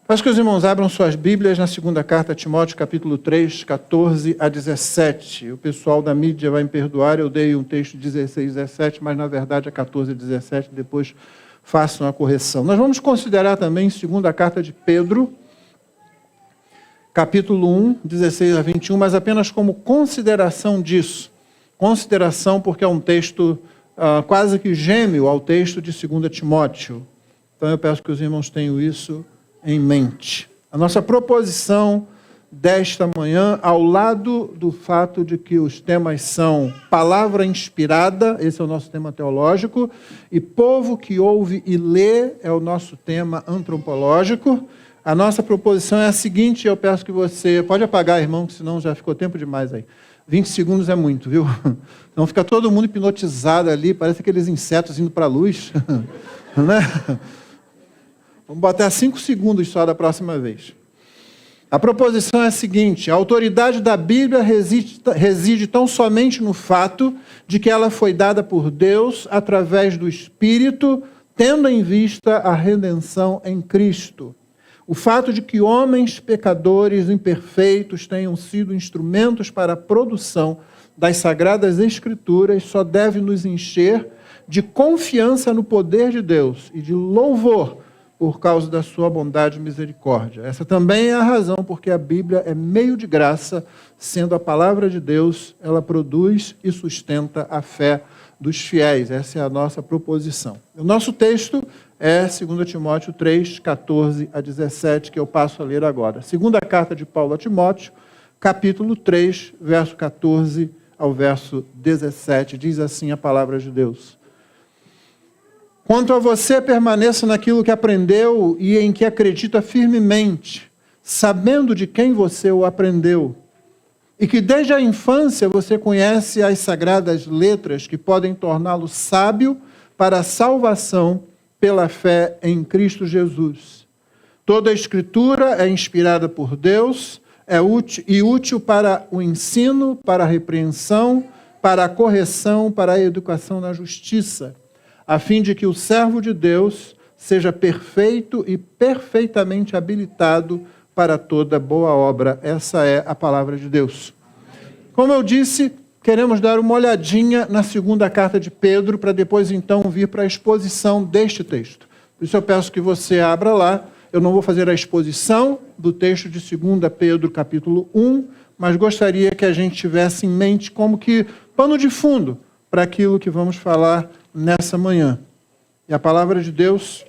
Faz que os irmãos abram suas Bíblias na segunda carta a Timóteo, capítulo 3, 14 a 17. O pessoal da mídia vai me perdoar, eu dei um texto 16, 17, mas na verdade é 14 e 17, depois façam a correção. Nós vamos considerar também segunda carta de Pedro, capítulo 1, 16 a 21, mas apenas como consideração disso. Consideração porque é um texto quase que gêmeo ao texto de 2 Timóteo. Então eu peço que os irmãos tenham isso em mente. A nossa proposição desta manhã, ao lado do fato de que os temas são palavra inspirada, esse é o nosso tema teológico, e povo que ouve e lê é o nosso tema antropológico. A nossa proposição é a seguinte, eu peço que você... Pode apagar, irmão, que senão já ficou tempo demais aí. 20 segundos é muito, viu? Então fica todo mundo hipnotizado ali, parece aqueles insetos indo para a luz. Né? Vamos botar 5 segundos só da próxima vez. A proposição é a seguinte: a autoridade da Bíblia reside tão somente no fato de que ela foi dada por Deus através do Espírito, tendo em vista a redenção em Cristo. O fato de que homens pecadores imperfeitos tenham sido instrumentos para a produção das Sagradas Escrituras só deve nos encher de confiança no poder de Deus e de louvor por causa da sua bondade e misericórdia. Essa também é a razão porque a Bíblia é meio de graça, sendo a palavra de Deus, ela produz e sustenta a fé dos fiéis. Essa é a nossa proposição. O nosso texto é 2 Timóteo 3, 14 a 17, que eu passo a ler agora. Segunda carta de Paulo a Timóteo, capítulo 3, verso 14 ao verso 17, diz assim a palavra de Deus. Quanto a você, permaneça naquilo que aprendeu e em que acredita firmemente, sabendo de quem você o aprendeu, e que desde a infância você conhece as sagradas letras que podem torná-lo sábio para a salvação pela fé em Cristo Jesus. Toda a Escritura é inspirada por Deus, é útil para o ensino, para a repreensão, para a correção, para a educação na justiça, a fim de que o servo de Deus seja perfeito e perfeitamente habilitado para toda boa obra. Essa é a palavra de Deus. Como eu disse, queremos dar uma olhadinha na segunda carta de Pedro, para depois então vir para a exposição deste texto. Por isso eu peço que você abra lá. Eu não vou fazer a exposição do texto de 2 Pedro, capítulo 1, mas gostaria que a gente tivesse em mente como que pano de fundo para aquilo que vamos falar nessa manhã. E a palavra de Deus,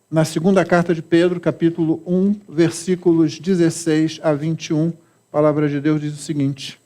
na segunda carta de Pedro, capítulo 1, versículos 16 a 21, a palavra de Deus diz o seguinte.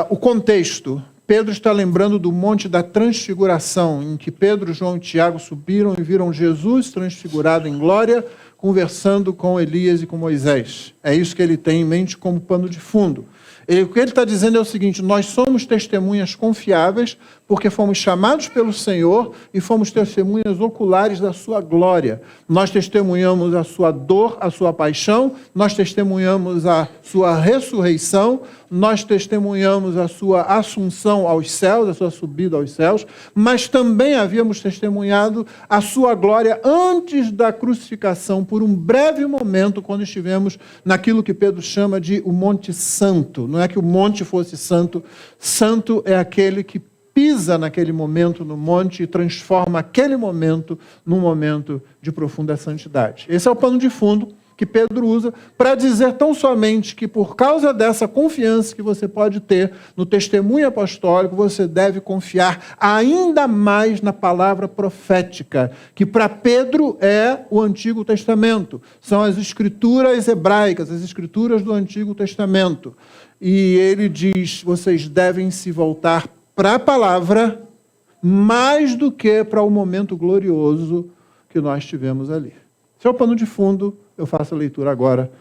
O contexto, Pedro está lembrando do Monte da Transfiguração, em que Pedro, João e Tiago subiram e viram Jesus transfigurado em glória, conversando com Elias e com Moisés. É isso que ele tem em mente como pano de fundo. O que ele está dizendo é o seguinte: nós somos testemunhas confiáveis porque fomos chamados pelo Senhor e fomos testemunhas oculares da sua glória. Nós testemunhamos a sua dor, a sua paixão, nós testemunhamos a sua ressurreição, nós testemunhamos a sua assunção aos céus, a sua subida aos céus, mas também havíamos testemunhado a sua glória antes da crucificação, por um breve momento, quando estivemos naquilo que Pedro chama de o Monte Santo. Não é que o monte fosse santo, santo é aquele que pisa naquele momento no monte e transforma aquele momento num momento de profunda santidade. Esse é o pano de fundo que Pedro usa para dizer tão somente que por causa dessa confiança que você pode ter no testemunho apostólico, você deve confiar ainda mais na palavra profética, que para Pedro é o Antigo Testamento. São as escrituras hebraicas, as escrituras do Antigo Testamento. E ele diz, vocês devem se voltar para a palavra mais do que para o momento glorioso que nós tivemos ali. Esse é o pano de fundo. Eu faço a leitura agora.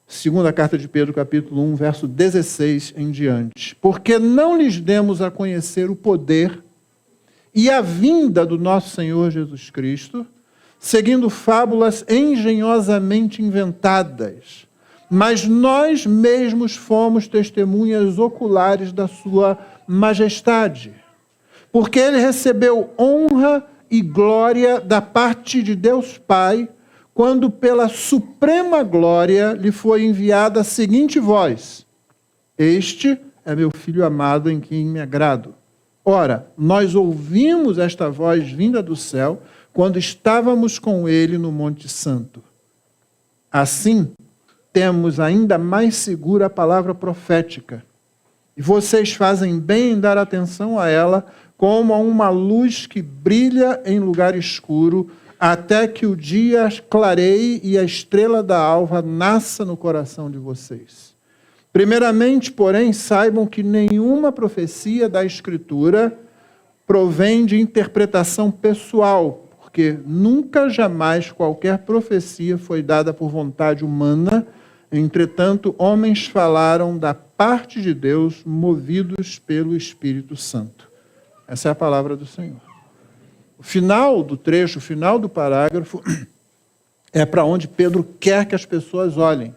Segunda carta de Pedro, capítulo 1, verso 16 em diante. Porque não lhes demos a conhecer o poder e a vinda do nosso Senhor Jesus Cristo, seguindo fábulas engenhosamente inventadas, mas nós mesmos fomos testemunhas oculares da sua majestade. Porque ele recebeu honra e glória da parte de Deus Pai, quando pela suprema glória lhe foi enviada a seguinte voz: Este é meu Filho amado em quem me agrado. Ora, nós ouvimos esta voz vinda do céu quando estávamos com ele no Monte Santo. Assim, temos ainda mais segura a palavra profética. E vocês fazem bem em dar atenção a ela, como a uma luz que brilha em lugar escuro, até que o dia clareie e a estrela da alva nasça no coração de vocês. Primeiramente, porém, saibam que nenhuma profecia da Escritura provém de interpretação pessoal, porque nunca, jamais, qualquer profecia foi dada por vontade humana. Entretanto, homens falaram da parte de Deus, movidos pelo Espírito Santo. Essa é a palavra do Senhor. O final do trecho, o final do parágrafo, é para onde Pedro quer que as pessoas olhem.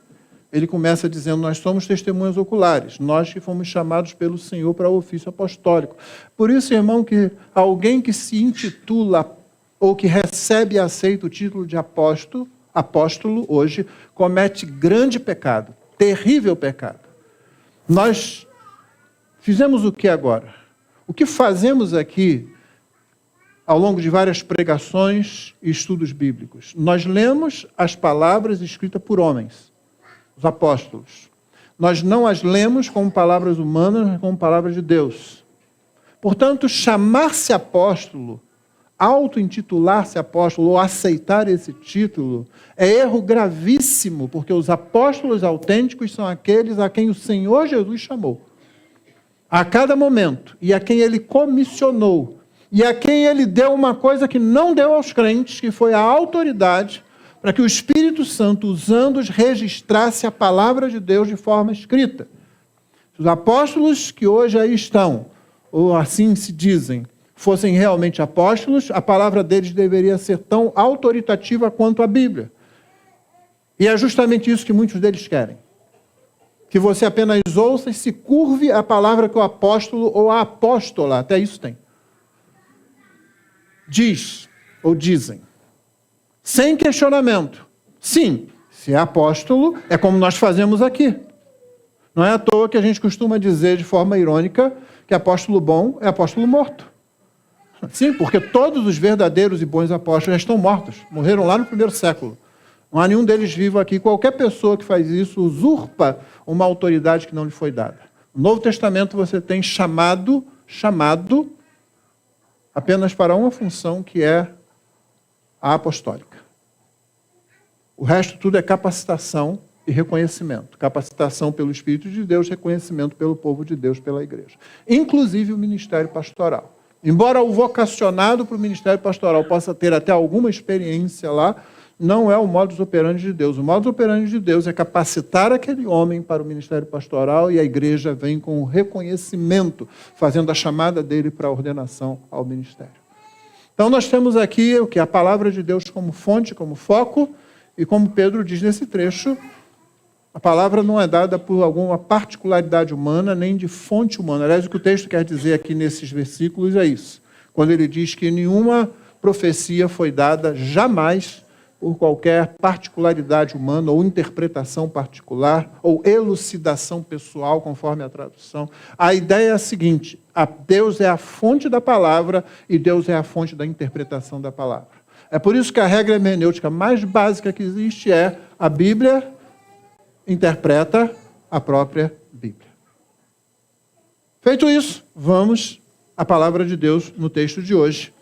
Ele começa dizendo: nós somos testemunhas oculares, nós que fomos chamados pelo Senhor para o ofício apostólico. Por isso, irmão, que alguém que se intitula ou que recebe e aceita o título de apóstolo hoje, comete grande pecado, terrível pecado. Nós fizemos o que agora? O que fazemos aqui, ao longo de várias pregações e estudos bíblicos? Nós lemos as palavras escritas por homens, os apóstolos. Nós não as lemos como palavras humanas, mas como palavras de Deus. Portanto, chamar-se apóstolo, auto-intitular-se apóstolo ou aceitar esse título é erro gravíssimo, porque os apóstolos autênticos são aqueles a quem o Senhor Jesus chamou. A cada momento, e a quem ele comissionou, e a quem ele deu uma coisa que não deu aos crentes, que foi a autoridade para que o Espírito Santo, usando-os, registrasse a palavra de Deus de forma escrita. Os apóstolos que hoje aí estão, ou assim se dizem, fossem realmente apóstolos, a palavra deles deveria ser tão autoritativa quanto a Bíblia. E é justamente isso que muitos deles querem. Que você apenas ouça e se curve à palavra que o apóstolo ou a apóstola, até isso tem, diz ou dizem. Sem questionamento. Sim, se é apóstolo, é como nós fazemos aqui. Não é à toa que a gente costuma dizer de forma irônica que apóstolo bom é apóstolo morto. Sim, porque todos os verdadeiros e bons apóstolos já estão mortos. Morreram lá no primeiro século. Não há nenhum deles vivo aqui. Qualquer pessoa que faz isso usurpa uma autoridade que não lhe foi dada. No Novo Testamento você tem chamado apenas para uma função, que é a apostólica. O resto tudo é capacitação e reconhecimento. Capacitação pelo Espírito de Deus, reconhecimento pelo povo de Deus, pela igreja. Inclusive o ministério pastoral. Embora o vocacionado para o ministério pastoral possa ter até alguma experiência lá, não é o modus operandi de Deus. O modus operandi de Deus é capacitar aquele homem para o ministério pastoral, e a igreja vem com o reconhecimento, fazendo a chamada dele para a ordenação ao ministério. Então nós temos aqui o que? A palavra de Deus como fonte, como foco, e como Pedro diz nesse trecho, a palavra não é dada por alguma particularidade humana, nem de fonte humana. Aliás, o que o texto quer dizer aqui nesses versículos é isso. Quando ele diz que nenhuma profecia foi dada jamais por qualquer particularidade humana, ou interpretação particular, ou elucidação pessoal, conforme a tradução. A ideia é a seguinte: Deus é a fonte da palavra e Deus é a fonte da interpretação da palavra. É por isso que a regra hermenêutica mais básica que existe é: a Bíblia interpreta a própria Bíblia. Feito isso, vamos à palavra de Deus no texto de hoje,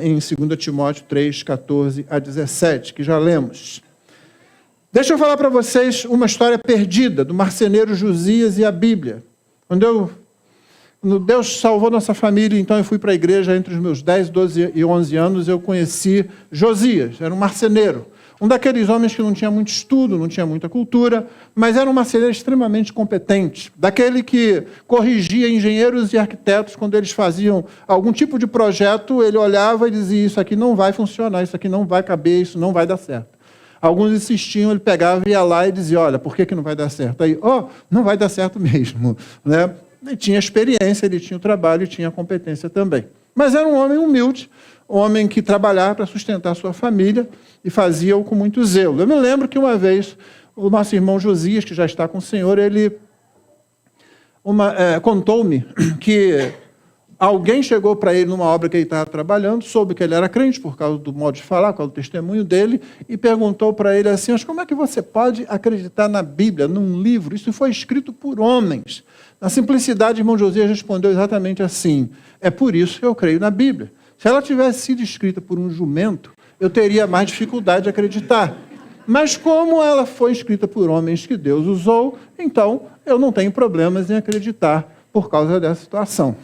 em 2 Timóteo 3, 14 a 17, que já lemos. Deixa eu falar para vocês uma história perdida do marceneiro Josias e a Bíblia. Quando Deus salvou nossa família, então eu fui para a igreja entre os meus 10, 12 e 11 anos, eu conheci Josias, era um marceneiro. Um daqueles homens que não tinha muito estudo, não tinha muita cultura, mas era um marceneiro extremamente competente. Daquele que corrigia engenheiros e arquitetos quando eles faziam algum tipo de projeto, ele olhava e dizia: isso aqui não vai funcionar, isso aqui não vai caber, isso não vai dar certo. Alguns insistiam, ele pegava e ia lá e dizia: olha, por que não vai dar certo? Aí, não vai dar certo mesmo. Né? Ele tinha experiência, ele tinha o trabalho e tinha a competência também. Mas era um homem humilde, um homem que trabalhava para sustentar sua família e fazia-o com muito zelo. Eu me lembro que uma vez o nosso irmão Josias, que já está com o Senhor, ele contou-me que alguém chegou para ele numa obra que ele estava trabalhando, soube que ele era crente por causa do modo de falar, por causa do testemunho dele, e perguntou para ele assim: mas como é que você pode acreditar na Bíblia, num livro? Isso foi escrito por homens. Na simplicidade, irmão Josias respondeu exatamente assim: é por isso que eu creio na Bíblia. Se ela tivesse sido escrita por um jumento, eu teria mais dificuldade de acreditar. Mas como ela foi escrita por homens que Deus usou, então eu não tenho problemas em acreditar por causa dessa situação.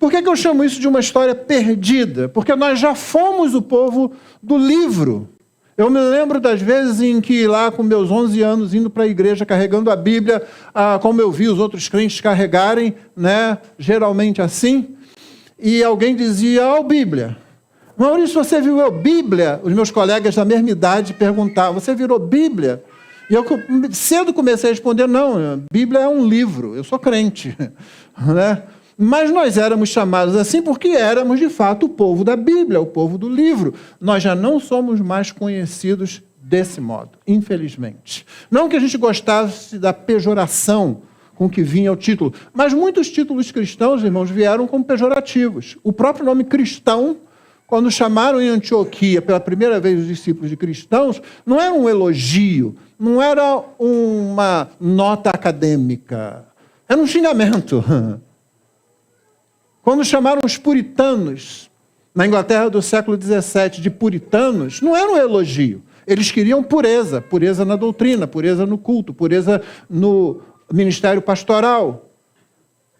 Por que eu chamo isso de uma história perdida? Porque nós já fomos o povo do livro. Eu me lembro das vezes em que lá com meus 11 anos, indo para a igreja, carregando a Bíblia, como eu vi os outros crentes carregarem, né, geralmente assim, e alguém dizia: ó, Bíblia. Maurício, você virou Bíblia? Os meus colegas da mesma idade perguntavam: você virou Bíblia? E eu cedo comecei a responder: não, Bíblia é um livro, eu sou crente. Né? Mas nós éramos chamados assim porque éramos, de fato, o povo da Bíblia, o povo do livro. Nós já não somos mais conhecidos desse modo, infelizmente. Não que a gente gostasse da pejoração com que vinha o título, mas muitos títulos cristãos, irmãos, vieram como pejorativos. O próprio nome cristão, quando chamaram em Antioquia pela primeira vez os discípulos de cristãos, não era um elogio, não era uma nota acadêmica, era um xingamento. Quando chamaram os puritanos, na Inglaterra do século XVII, de puritanos, não era um elogio. Eles queriam pureza, pureza na doutrina, pureza no culto, pureza no ministério pastoral.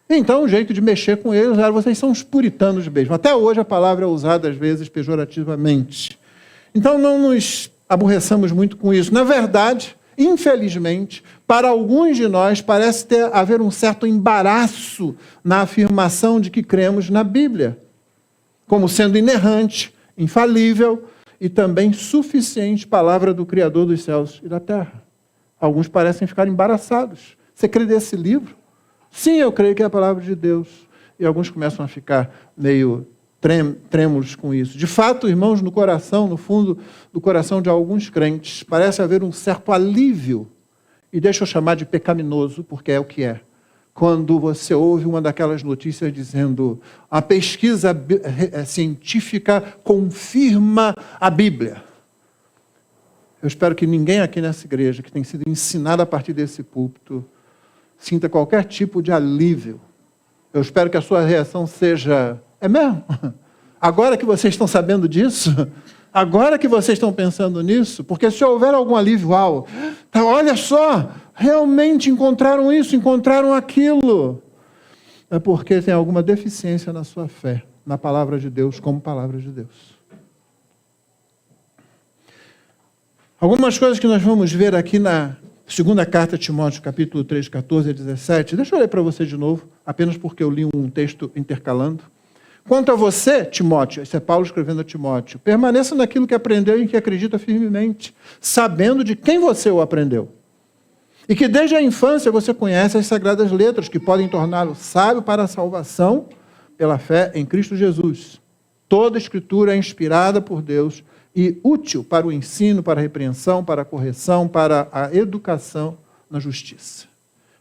Então, o jeito de mexer com eles era: vocês são os puritanos mesmo. Até hoje a palavra é usada, às vezes, pejorativamente. Então, não nos aborreçamos muito com isso. Na verdade, infelizmente, para alguns de nós, parece haver um certo embaraço na afirmação de que cremos na Bíblia, como sendo inerrante, infalível e também suficiente palavra do Criador dos céus e da terra. Alguns parecem ficar embaraçados. Você crê nesse livro? Sim, eu creio que é a palavra de Deus. E alguns começam a ficar meio trêmulos com isso. De fato, irmãos, no coração, no fundo do coração de alguns crentes, parece haver um certo alívio, e deixa eu chamar de pecaminoso, porque é o que é, quando você ouve uma daquelas notícias dizendo: a pesquisa científica confirma a Bíblia. Eu espero que ninguém aqui nessa igreja, que tem sido ensinado a partir desse púlpito, sinta qualquer tipo de alívio. Eu espero que a sua reação seja: é mesmo? Agora que vocês estão sabendo disso? Agora que vocês estão pensando nisso? Porque se houver algum alívio, olha só, realmente encontraram isso, encontraram aquilo. É porque tem alguma deficiência na sua fé, na palavra de Deus, como palavra de Deus. Algumas coisas que nós vamos ver aqui na segunda carta a Timóteo, capítulo 3, 14 a 17. Deixa eu ler para você de novo, apenas porque eu li um texto intercalando. Quanto a você, Timóteo, esse é Paulo escrevendo a Timóteo, permaneça naquilo que aprendeu e em que acredita firmemente, sabendo de quem você o aprendeu. E que desde a infância você conhece as sagradas letras, que podem torná-lo sábio para a salvação pela fé em Cristo Jesus. Toda a Escritura é inspirada por Deus e útil para o ensino, para a repreensão, para a correção, para a educação na justiça,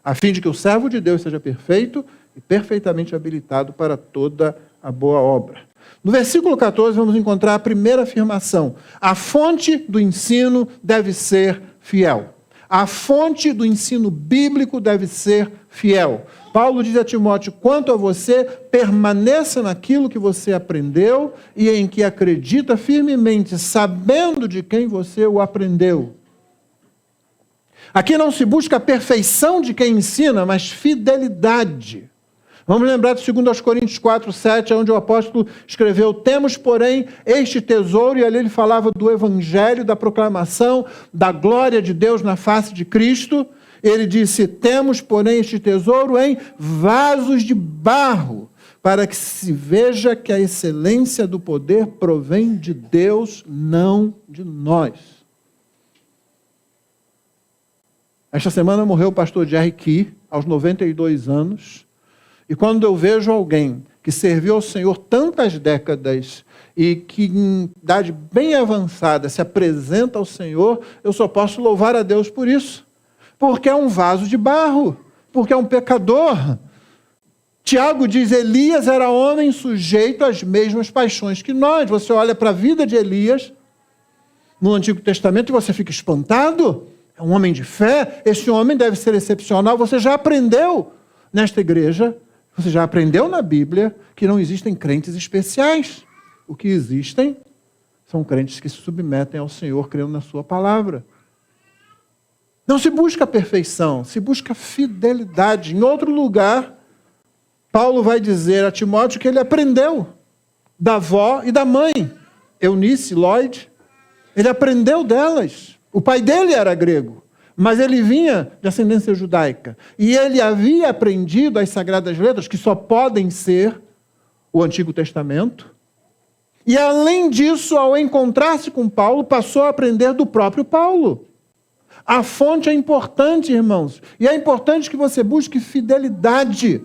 a fim de que o servo de Deus seja perfeito e perfeitamente habilitado para toda a boa obra. No versículo 14 vamos encontrar a primeira afirmação: a fonte do ensino deve ser fiel. A fonte do ensino bíblico deve ser fiel. Paulo diz a Timóteo: quanto a você, permaneça naquilo que você aprendeu e em que acredita firmemente, sabendo de quem você o aprendeu. Aqui não se busca a perfeição de quem ensina, mas fidelidade. Vamos lembrar de 2 Coríntios 4, 7, onde o apóstolo escreveu: temos, porém, este tesouro, e ali ele falava do evangelho, da proclamação, da glória de Deus na face de Cristo. Ele disse: temos, porém, este tesouro em vasos de barro, para que se veja que a excelência do poder provém de Deus, não de nós. Esta semana morreu o pastor Jerry Key, aos 92 anos. E quando eu vejo alguém que serviu ao Senhor tantas décadas e que em idade bem avançada se apresenta ao Senhor, eu só posso louvar a Deus por isso. Porque é um vaso de barro, porque é um pecador. Tiago diz, Elias era homem sujeito às mesmas paixões que nós. Você olha para a vida de Elias no Antigo Testamento e você fica espantado. É um homem de fé, esse homem deve ser excepcional. Você já aprendeu nesta igreja, você já aprendeu na Bíblia que não existem crentes especiais. O que existem são crentes que se submetem ao Senhor, crendo na sua palavra. Não se busca a perfeição, se busca fidelidade. Em outro lugar, Paulo vai dizer a Timóteo que ele aprendeu da avó e da mãe, Eunice, Lloyd. Ele aprendeu delas. O pai dele era grego, mas ele vinha de ascendência judaica. E ele havia aprendido as Sagradas Letras, que só podem ser o Antigo Testamento. E além disso, ao encontrar-se com Paulo, passou a aprender do próprio Paulo. A fonte é importante, irmãos. E é importante que você busque fidelidade.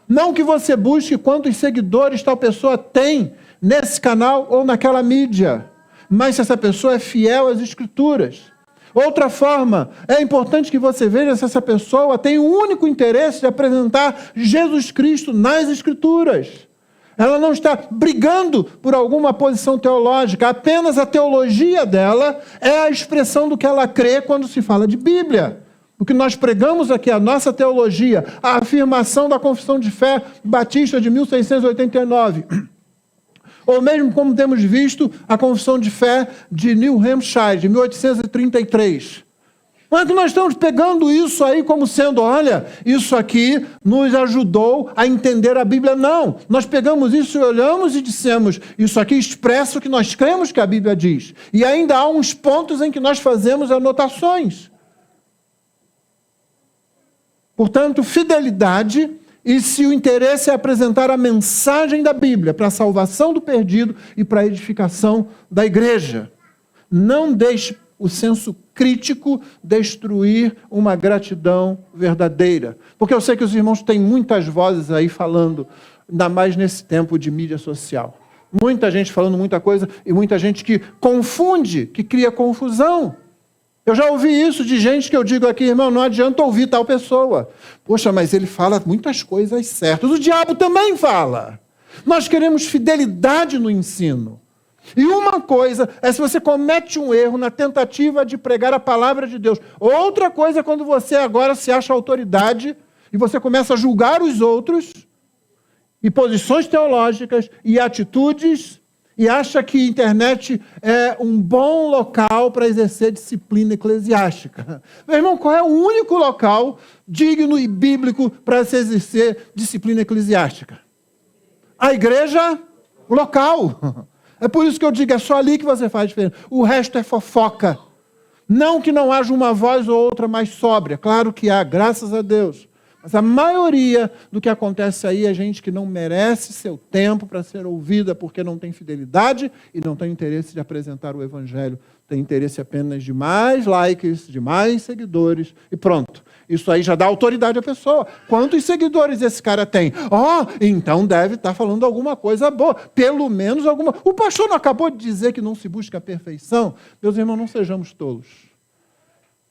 Não que você busque quantos seguidores tal pessoa tem nesse canal ou naquela mídia. Mas se essa pessoa é fiel às Escrituras. Outra forma, é importante que você veja se essa pessoa tem o único interesse de apresentar Jesus Cristo nas Escrituras. Ela não está brigando por alguma posição teológica, apenas a teologia dela é a expressão do que ela crê quando se fala de Bíblia. O que nós pregamos aqui, a nossa teologia, a afirmação da Confissão de Fé Batista de 1689, ou mesmo como temos visto a Confissão de Fé de New Hampshire, de 1833. Não é que nós estamos pegando isso aí como sendo, olha, isso aqui nos ajudou a entender a Bíblia. Não, nós pegamos isso e olhamos e dissemos, isso aqui expressa o que nós cremos que a Bíblia diz. E ainda há uns pontos em que nós fazemos anotações. Portanto, fidelidade, e se o interesse é apresentar a mensagem da Bíblia para a salvação do perdido e para a edificação da igreja. Não deixe o senso crítico destruir uma gratidão verdadeira. Porque eu sei que os irmãos têm muitas vozes aí falando, ainda mais nesse tempo de mídia social. Muita gente falando muita coisa e muita gente que confunde, que cria confusão. Eu já ouvi isso de gente que eu digo aqui, irmão, não adianta ouvir tal pessoa. Poxa, mas ele fala muitas coisas certas. O diabo também fala. Nós queremos fidelidade no ensino. E uma coisa é se você comete um erro na tentativa de pregar a palavra de Deus. Outra coisa é quando você agora se acha autoridade e você começa a julgar os outros e posições teológicas e atitudes e acha que a internet é um bom local para exercer disciplina eclesiástica. Meu irmão, qual é o único local digno e bíblico para se exercer disciplina eclesiástica? A igreja local. É por isso que eu digo, é só ali que você faz diferença. O resto é fofoca. Não que não haja uma voz ou outra mais sóbria. Claro que há, graças a Deus. Mas a maioria do que acontece aí é gente que não merece seu tempo para ser ouvida porque não tem fidelidade e não tem interesse de apresentar o Evangelho. Tem interesse apenas de mais likes, de mais seguidores e pronto. Isso aí já dá autoridade à pessoa. Quantos seguidores esse cara tem? Então deve estar falando alguma coisa boa. Pelo menos alguma... O pastor não acabou de dizer que não se busca a perfeição? Meus irmãos, não sejamos tolos.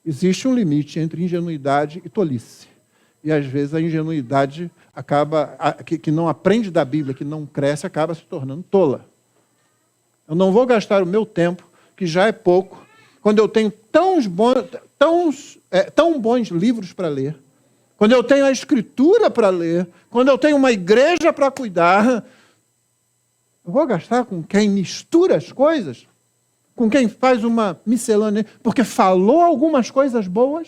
Existe um limite entre ingenuidade e tolice. E às vezes a ingenuidade acaba, que não aprende da Bíblia, que não cresce, acaba se tornando tola. Eu não vou gastar o meu tempo, que já é pouco, quando eu tenho tão bons livros para ler, quando eu tenho a Escritura para ler, quando eu tenho uma igreja para cuidar, eu vou gastar com quem mistura as coisas? Com quem faz uma miscelânea? Porque falou algumas coisas boas,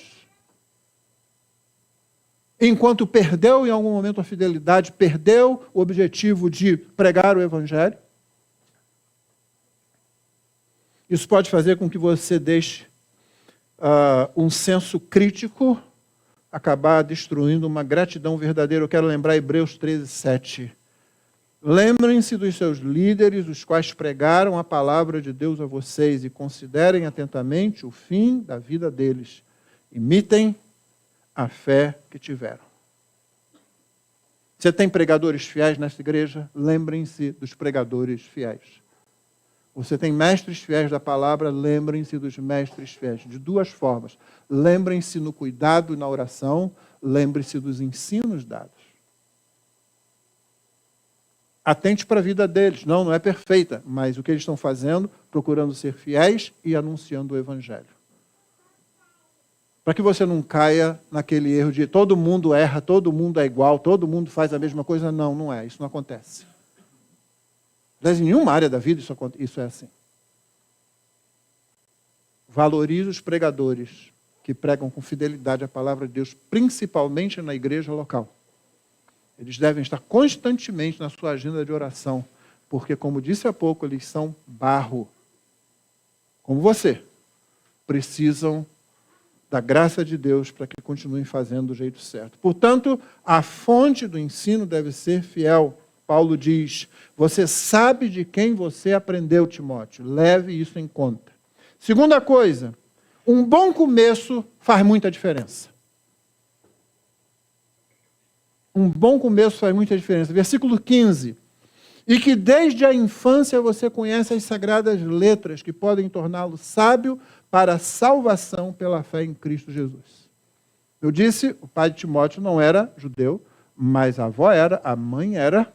enquanto perdeu em algum momento a fidelidade, perdeu o objetivo de pregar o Evangelho. Isso pode fazer com que você deixe um senso crítico acabar destruindo uma gratidão verdadeira. Eu quero lembrar Hebreus 13:7. Lembrem-se dos seus líderes, os quais pregaram a palavra de Deus a vocês, e considerem atentamente o fim da vida deles. Imitem a fé que tiveram. Você tem pregadores fiéis nessa igreja? Lembrem-se dos pregadores fiéis. Você tem mestres fiéis da palavra? Lembrem-se dos mestres fiéis. De duas formas. Lembrem-se no cuidado e na oração. Lembre-se dos ensinos dados. Atente para a vida deles. Não é perfeita, mas o que eles estão fazendo, procurando ser fiéis e anunciando o evangelho. Para que você não caia naquele erro de todo mundo erra, todo mundo é igual, todo mundo faz a mesma coisa. Não, não é. Isso não acontece. Mas em nenhuma área da vida isso é assim. Valorize os pregadores que pregam com fidelidade a palavra de Deus, principalmente na igreja local. Eles devem estar constantemente na sua agenda de oração, porque, como disse há pouco, eles são barro. Como você. Precisam da graça de Deus para que continuem fazendo do jeito certo. Portanto, a fonte do ensino deve ser fiel. Paulo diz, você sabe de quem você aprendeu, Timóteo. Leve isso em conta. Segunda coisa, um bom começo faz muita diferença. Um bom começo faz muita diferença. Versículo 15. E que desde a infância você conhece as sagradas letras que podem torná-lo sábio para a salvação pela fé em Cristo Jesus. Eu disse, o pai de Timóteo não era judeu, mas a avó era, a mãe era.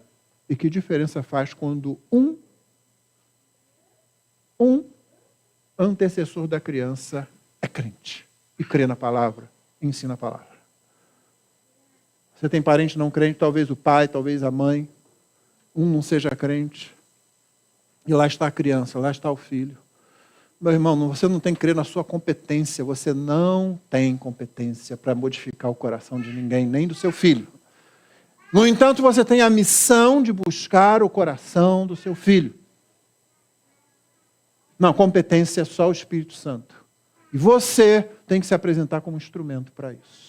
E que diferença faz quando um antecessor da criança é crente e crê na palavra, ensina a palavra. Você tem parente não crente, talvez o pai, talvez a mãe, um não seja crente, e lá está a criança, lá está o filho. Meu irmão, você não tem que crer na sua competência, você não tem competência para modificar o coração de ninguém, nem do seu filho. No entanto, você tem a missão de buscar o coração do seu filho. Não, competência é só o Espírito Santo. E você tem que se apresentar como instrumento para isso.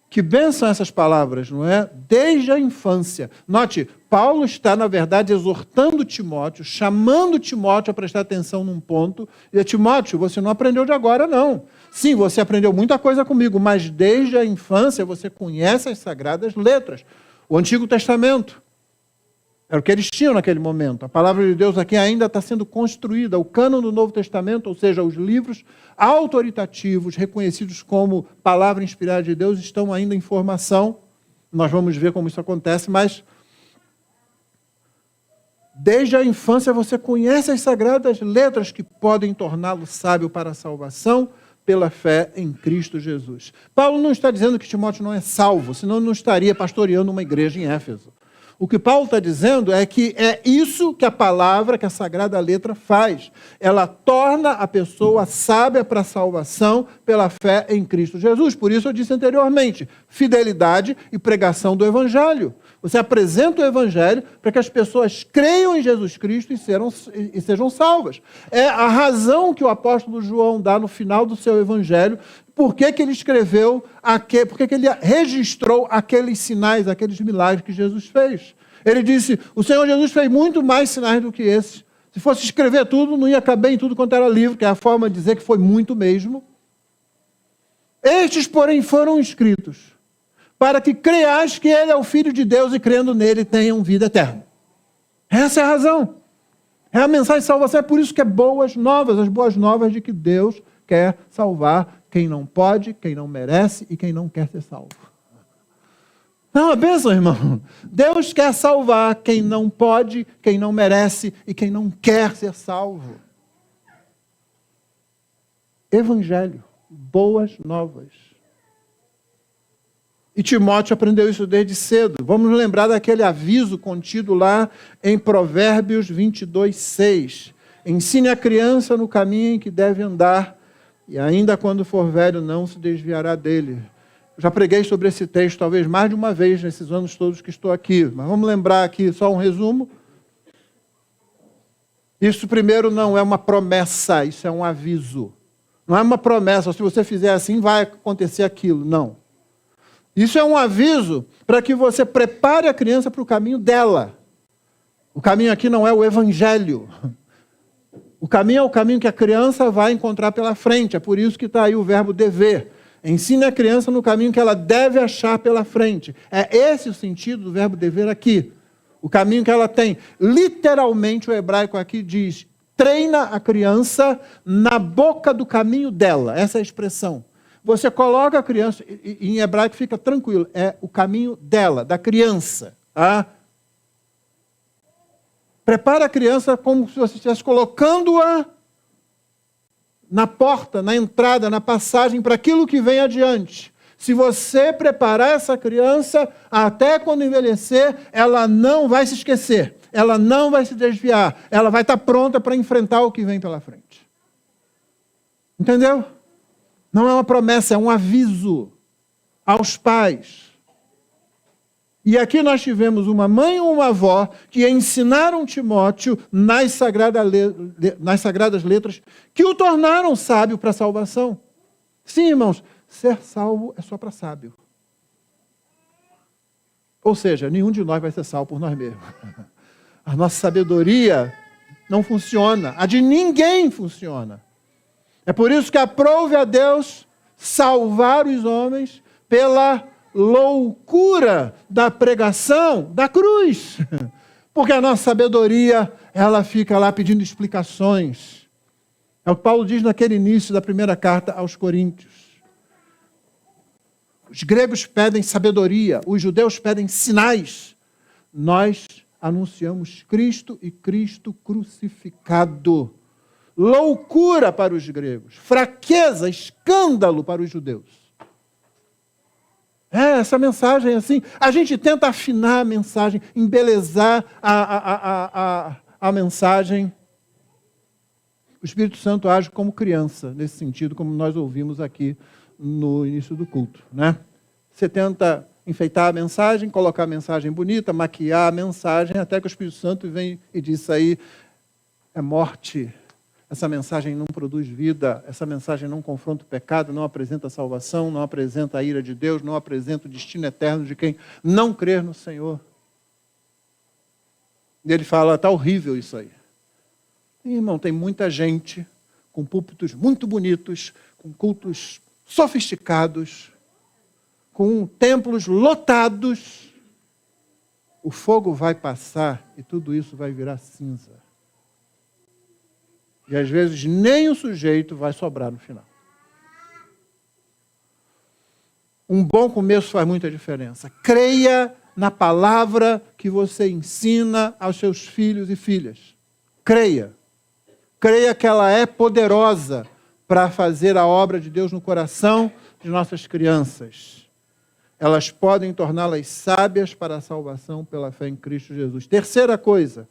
Que bênção essas palavras, não é? Desde a infância. Note, Paulo está, na verdade, exortando Timóteo, chamando Timóteo a prestar atenção num ponto. E Timóteo, você não aprendeu de agora, não. Sim, você aprendeu muita coisa comigo, mas desde a infância você conhece as sagradas letras. O Antigo Testamento. Era o que eles tinham naquele momento. A palavra de Deus aqui ainda está sendo construída. O cânon do Novo Testamento, ou seja, os livros autoritativos, reconhecidos como palavra inspirada de Deus, estão ainda em formação. Nós vamos ver como isso acontece, mas desde a infância você conhece as sagradas letras que podem torná-lo sábio para a salvação pela fé em Cristo Jesus. Paulo não está dizendo que Timóteo não é salvo, senão ele não estaria pastoreando uma igreja em Éfeso. O que Paulo está dizendo é que é isso que a palavra, que a sagrada letra faz. Ela torna a pessoa sábia para a salvação pela fé em Cristo Jesus. Por isso eu disse anteriormente, fidelidade e pregação do Evangelho. Você apresenta o Evangelho para que as pessoas creiam em Jesus Cristo e sejam salvas. É a razão que o apóstolo João dá no final do seu Evangelho. Por que ele escreveu, por que ele registrou aqueles sinais, aqueles milagres que Jesus fez? Ele disse, o Senhor Jesus fez muito mais sinais do que esses. Se fosse escrever tudo, não ia caber em tudo quanto era livro, que é a forma de dizer que foi muito mesmo. Estes, porém, foram escritos para que creias que Ele é o Filho de Deus e crendo nele tenham vida eterna. Essa é a razão. É a mensagem de salvação, é por isso que é boas novas, as boas novas de que Deus quer salvar quem não pode, quem não merece e quem não quer ser salvo. Não, é bênção, irmão. Deus quer salvar quem não pode, quem não merece e quem não quer ser salvo. Evangelho, boas novas. E Timóteo aprendeu isso desde cedo. Vamos lembrar daquele aviso contido lá em Provérbios 22:6. Ensine a criança no caminho em que deve andar, e ainda quando for velho não se desviará dele. Eu já preguei sobre esse texto talvez mais de uma vez nesses anos todos que estou aqui, mas vamos lembrar aqui só um resumo. Isso primeiro não é uma promessa, isso é um aviso. Não é uma promessa, se você fizer assim vai acontecer aquilo, não. Isso é um aviso para que você prepare a criança para o caminho dela. O caminho aqui não é o Evangelho. O caminho é o caminho que a criança vai encontrar pela frente. É por isso que está aí o verbo dever. Ensine a criança no caminho que ela deve achar pela frente. É esse o sentido do verbo dever aqui. O caminho que ela tem. Literalmente, o hebraico aqui diz: treina a criança na boca do caminho dela. Essa é a expressão. Você coloca a criança, e em hebraico fica tranquilo, é o caminho dela, da criança. Tá? Prepara a criança como se você estivesse colocando-a na porta, na entrada, na passagem para aquilo que vem adiante. Se você preparar essa criança, até quando envelhecer, ela não vai se esquecer, ela não vai se desviar, ela vai estar pronta para enfrentar o que vem pela frente. Entendeu? Não é uma promessa, é um aviso aos pais. E aqui nós tivemos uma mãe ou uma avó que ensinaram Timóteo nas sagradas letras, que o tornaram sábio para a salvação. Sim, irmãos, ser salvo é só para sábio. Ou seja, nenhum de nós vai ser salvo por nós mesmos. A nossa sabedoria não funciona, a de ninguém funciona. É por isso que aprove a Deus salvar os homens pela loucura da pregação da cruz. Porque a nossa sabedoria, ela fica lá pedindo explicações. É o que Paulo diz naquele início da primeira carta aos Coríntios. Os gregos pedem sabedoria, os judeus pedem sinais. Nós anunciamos Cristo e Cristo crucificado. Loucura para os gregos, fraqueza, escândalo para os judeus. Essa mensagem é assim. A gente tenta afinar a mensagem, embelezar a mensagem. O Espírito Santo age como criança, nesse sentido, como nós ouvimos aqui no início do culto, né? Você tenta enfeitar a mensagem, colocar a mensagem bonita, maquiar a mensagem, até que o Espírito Santo vem e diz: isso aí é morte. Essa mensagem não produz vida, essa mensagem não confronta o pecado, não apresenta a salvação, não apresenta a ira de Deus, não apresenta o destino eterno de quem não crer no Senhor. E ele fala: está horrível isso aí. E, irmão, tem muita gente com púlpitos muito bonitos, com cultos sofisticados, com templos lotados. O fogo vai passar e tudo isso vai virar cinza. E às vezes nem o sujeito vai sobrar no final. Um bom começo faz muita diferença. Creia na palavra que você ensina aos seus filhos e filhas. Creia. Creia que ela é poderosa para fazer a obra de Deus no coração de nossas crianças. Elas podem torná-las sábias para a salvação pela fé em Cristo Jesus. Terceira coisa.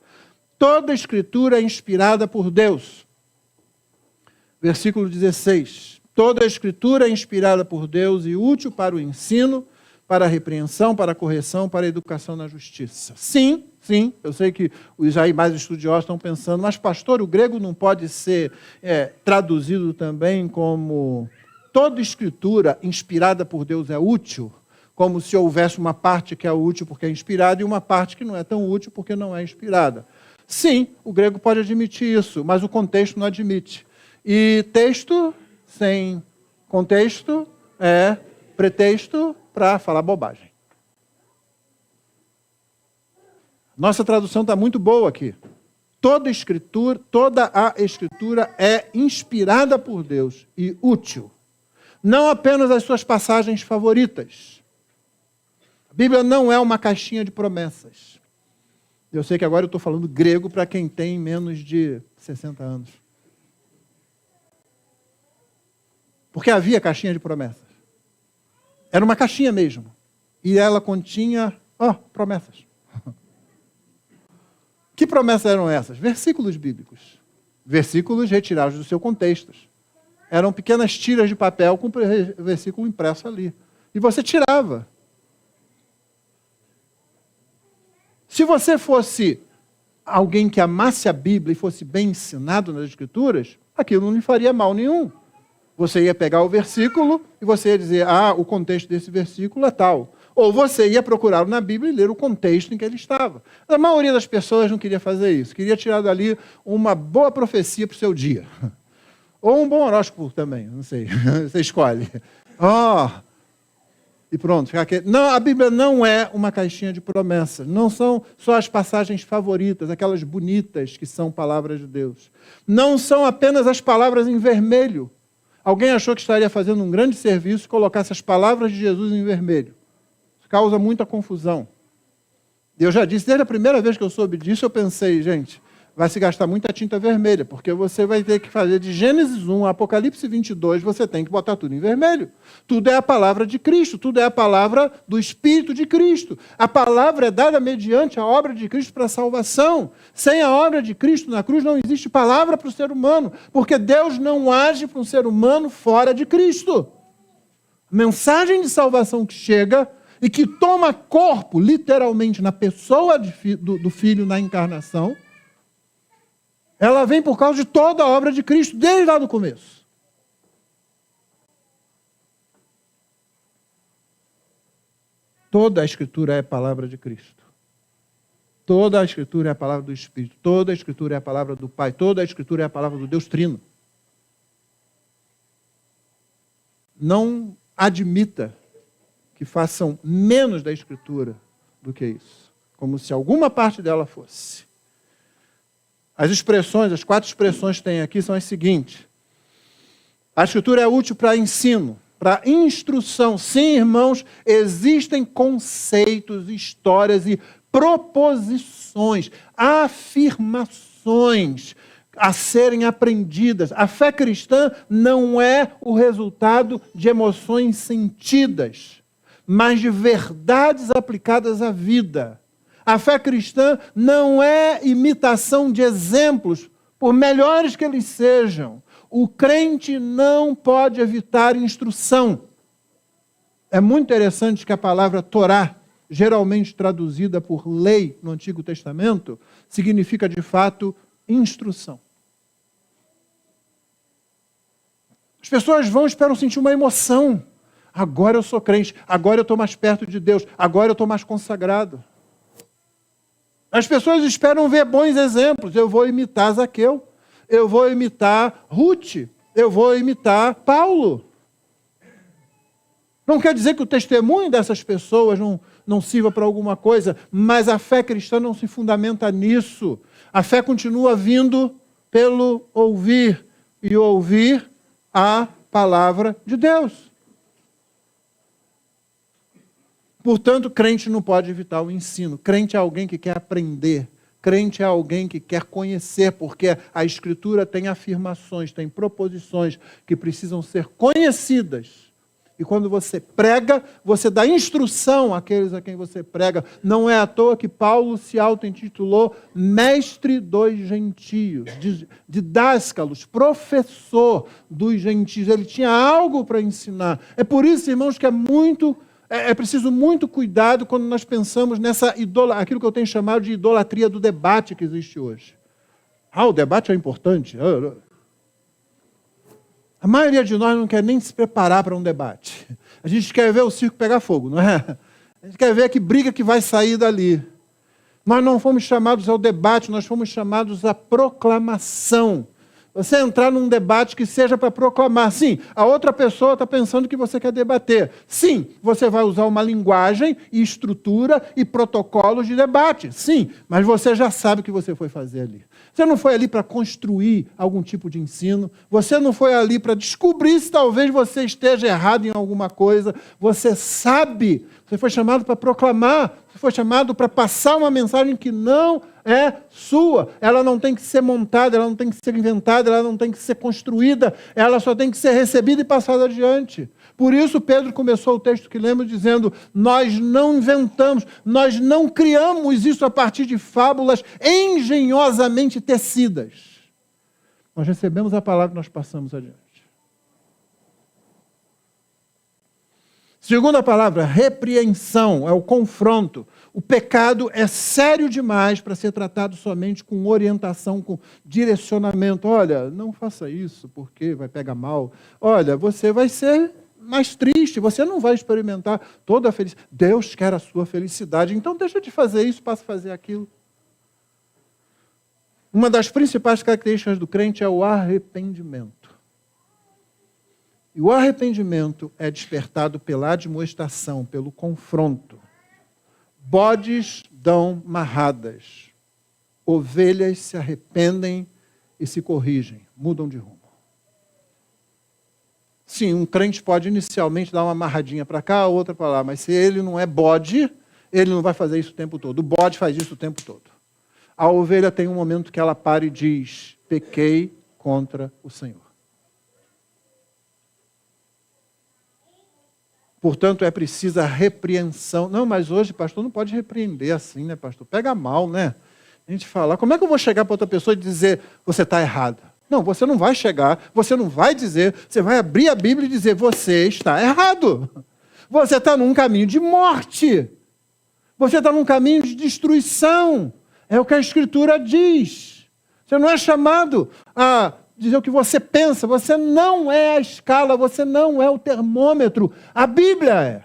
Toda a Escritura é inspirada por Deus. Versículo 16. Toda a Escritura é inspirada por Deus e útil para o ensino, para a repreensão, para a correção, para a educação na justiça. Sim, sim, eu sei que os aí mais estudiosos estão pensando, mas pastor, o grego não pode ser traduzido também como toda Escritura inspirada por Deus é útil? Como se houvesse uma parte que é útil porque é inspirada e uma parte que não é tão útil porque não é inspirada. Sim, o grego pode admitir isso, mas o contexto não admite. E texto sem contexto é pretexto para falar bobagem. Nossa tradução está muito boa aqui. Toda a Escritura é inspirada por Deus e útil. Não apenas as suas passagens favoritas. A Bíblia não é uma caixinha de promessas. Eu sei que agora eu estou falando grego para quem tem menos de 60 anos. Porque havia caixinha de promessas. Era uma caixinha mesmo. E ela continha, promessas. Que promessas eram essas? Versículos bíblicos. Versículos retirados do seu contexto. Eram pequenas tiras de papel com o versículo impresso ali. E você tirava. Se você fosse alguém que amasse a Bíblia e fosse bem ensinado nas Escrituras, aquilo não lhe faria mal nenhum. Você ia pegar o versículo e você ia dizer, o contexto desse versículo é tal. Ou você ia procurá-lo na Bíblia e ler o contexto em que ele estava. A maioria das pessoas não queria fazer isso. Queria tirar dali uma boa profecia para o seu dia. Ou um bom horóscopo também, não sei. Você escolhe. E pronto. Não, a Bíblia não é uma caixinha de promessas. Não são só as passagens favoritas, aquelas bonitas que são palavras de Deus. Não são apenas as palavras em vermelho. Alguém achou que estaria fazendo um grande serviço se colocasse as palavras de Jesus em vermelho. Isso causa muita confusão. Eu já disse, desde a primeira vez que eu soube disso, eu pensei, gente, vai se gastar muita tinta vermelha, porque você vai ter que fazer de Gênesis 1 a Apocalipse 22, você tem que botar tudo em vermelho. Tudo é a palavra de Cristo, tudo é a palavra do Espírito de Cristo. A palavra é dada mediante a obra de Cristo para a salvação. Sem a obra de Cristo na cruz não existe palavra para o ser humano, porque Deus não age para um ser humano fora de Cristo. A mensagem de salvação que chega e que toma corpo, literalmente, na pessoa do Filho na encarnação, ela vem por causa de toda a obra de Cristo, desde lá do começo. Toda a Escritura é a palavra de Cristo. Toda a Escritura é a palavra do Espírito. Toda a Escritura é a palavra do Pai. Toda a Escritura é a palavra do Deus Trino. Não admita que façam menos da Escritura do que isso. Como se alguma parte dela fosse. As expressões, as 4 expressões que tem aqui são as seguintes. A Escritura é útil para ensino, para instrução. Sim, irmãos, existem conceitos, histórias e proposições, afirmações a serem aprendidas. A fé cristã não é o resultado de emoções sentidas, mas de verdades aplicadas à vida. A fé cristã não é imitação de exemplos, por melhores que eles sejam. O crente não pode evitar instrução. É muito interessante que a palavra Torá, geralmente traduzida por lei no Antigo Testamento, significa de fato instrução. As pessoas vão e esperam sentir uma emoção. Agora eu sou crente, agora eu estou mais perto de Deus, agora eu estou mais consagrado. As pessoas esperam ver bons exemplos. Eu vou imitar Zaqueu, eu vou imitar Ruth, eu vou imitar Paulo. Não quer dizer que o testemunho dessas pessoas não sirva para alguma coisa, mas a fé cristã não se fundamenta nisso. A fé continua vindo pelo ouvir, e ouvir a palavra de Deus. Portanto, crente não pode evitar o ensino. Crente é alguém que quer aprender. Crente é alguém que quer conhecer, porque a Escritura tem afirmações, tem proposições que precisam ser conhecidas. E quando você prega, você dá instrução àqueles a quem você prega. Não é à toa que Paulo se auto-intitulou mestre dos gentios, didáscalos, professor dos gentios. Ele tinha algo para ensinar. É por isso, irmãos, que é preciso muito cuidado quando nós pensamos aquilo que eu tenho chamado de idolatria do debate que existe hoje. O debate é importante. A maioria de nós não quer nem se preparar para um debate. A gente quer ver o circo pegar fogo, não é? A gente quer ver que briga que vai sair dali. Nós não fomos chamados ao debate, nós fomos chamados à proclamação. Você entrar num debate que seja para proclamar. Sim, a outra pessoa está pensando que você quer debater. Sim, você vai usar uma linguagem e estrutura e protocolos de debate. Sim, mas você já sabe o que você foi fazer ali. Você não foi ali para construir algum tipo de ensino. Você não foi ali para descobrir se talvez você esteja errado em alguma coisa. Você sabe. Você foi chamado para proclamar. Você foi chamado para passar uma mensagem que não é sua. Ela não tem que ser montada, ela não tem que ser inventada, ela não tem que ser construída. Ela só tem que ser recebida e passada adiante. Por isso Pedro começou o texto que lemos dizendo: nós não inventamos, nós não criamos isso a partir de fábulas engenhosamente tecidas. Nós recebemos a palavra e nós passamos adiante. Segunda palavra, repreensão, é o confronto. O pecado é sério demais para ser tratado somente com orientação, com direcionamento. Olha, não faça isso porque vai pegar mal. Olha, você vai ser mais triste, você não vai experimentar toda a felicidade. Deus quer a sua felicidade, então deixa de fazer isso, passa a fazer aquilo. Uma das principais características do crente é o arrependimento. E o arrependimento é despertado pela admoestação, pelo confronto. Bodes dão marradas. Ovelhas se arrependem e se corrigem, mudam de rumo. Sim, um crente pode inicialmente dar uma amarradinha para cá, outra para lá, mas se ele não é bode, ele não vai fazer isso o tempo todo. O bode faz isso o tempo todo. A ovelha tem um momento que ela para e diz: pequei contra o Senhor. Portanto, é precisa repreensão. Não, mas hoje, pastor, não pode repreender assim, né, pastor? Pega mal, né? A gente fala, como é que eu vou chegar para outra pessoa e dizer, você está errada? Não, você não vai chegar, você não vai dizer, você vai abrir a Bíblia e dizer, você está errado. Você está num caminho de morte. Você está num caminho de destruição. É o que a Escritura diz. Você não é chamado a dizer o que você pensa. Você não é a escala, você não é o termômetro. A Bíblia é.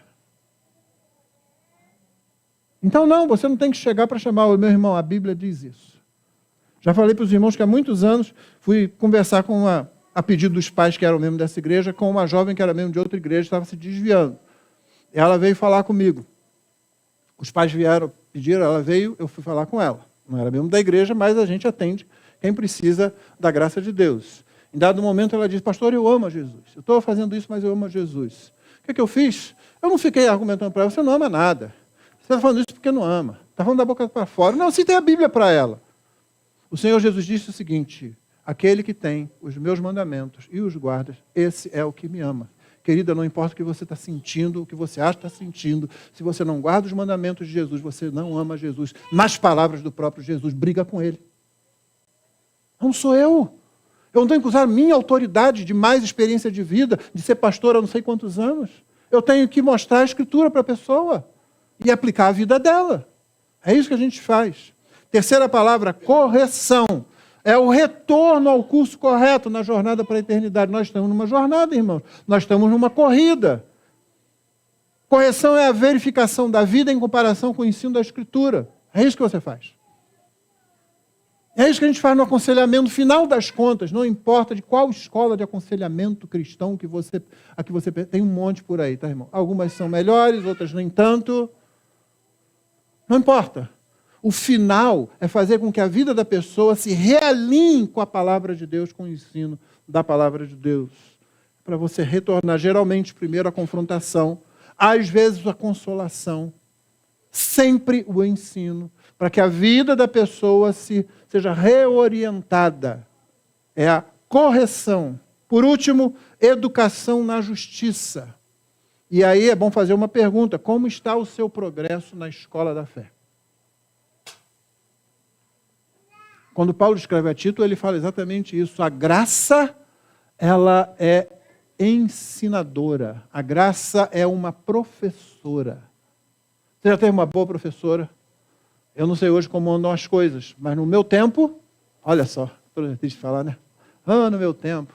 Então não, você não tem que chegar para chamar o meu irmão. A Bíblia diz isso. Já falei para os irmãos que há muitos anos fui conversar a pedido dos pais que eram membros dessa igreja, com uma jovem que era membro de outra igreja, estava se desviando. Ela veio falar comigo. Os pais vieram, pediram, ela veio, eu fui falar com ela. Não era membro da igreja, mas a gente atende quem precisa da graça de Deus. Em dado momento ela disse, pastor, eu amo a Jesus. Eu estou fazendo isso, mas eu amo a Jesus. O que eu fiz? Eu não fiquei argumentando para ela, você não ama nada. Você está falando isso porque não ama. Está falando da boca para fora. Não, citei a Bíblia para ela. O Senhor Jesus disse o seguinte, aquele que tem os meus mandamentos e os guarda, esse é o que me ama. Querida, não importa o que você está sentindo, o que você acha que está sentindo, se você não guarda os mandamentos de Jesus, você não ama Jesus. Nas palavras do próprio Jesus, briga com ele. Não sou eu. Eu não tenho que usar minha autoridade de mais experiência de vida, de ser pastor há não sei quantos anos. Eu tenho que mostrar a Escritura para a pessoa e aplicar a vida dela. É isso que a gente faz. Terceira palavra, correção. É o retorno ao curso correto na jornada para a eternidade. Nós estamos numa jornada, irmãos. Nós estamos numa corrida. Correção é a verificação da vida em comparação com o ensino da Escritura. É isso que você faz. É isso que a gente faz no aconselhamento. No final das contas, não importa de qual escola de aconselhamento cristão que você tem um monte por aí, tá, irmão? Algumas são melhores, outras nem tanto. Não importa. O final é fazer com que a vida da pessoa se realinhe com a palavra de Deus, com o ensino da palavra de Deus. Para você retornar, geralmente, primeiro a confrontação, às vezes a consolação, sempre o ensino, para que a vida da pessoa seja reorientada. É a correção. Por último, educação na justiça. E aí é bom fazer uma pergunta, como está o seu progresso na escola da fé? Quando Paulo escreve a Tito, ele fala exatamente isso. A graça, ela é ensinadora. A graça é uma professora. Você já teve uma boa professora? Eu não sei hoje como andam as coisas, mas no meu tempo, olha só, estou triste de falar, né? No meu tempo.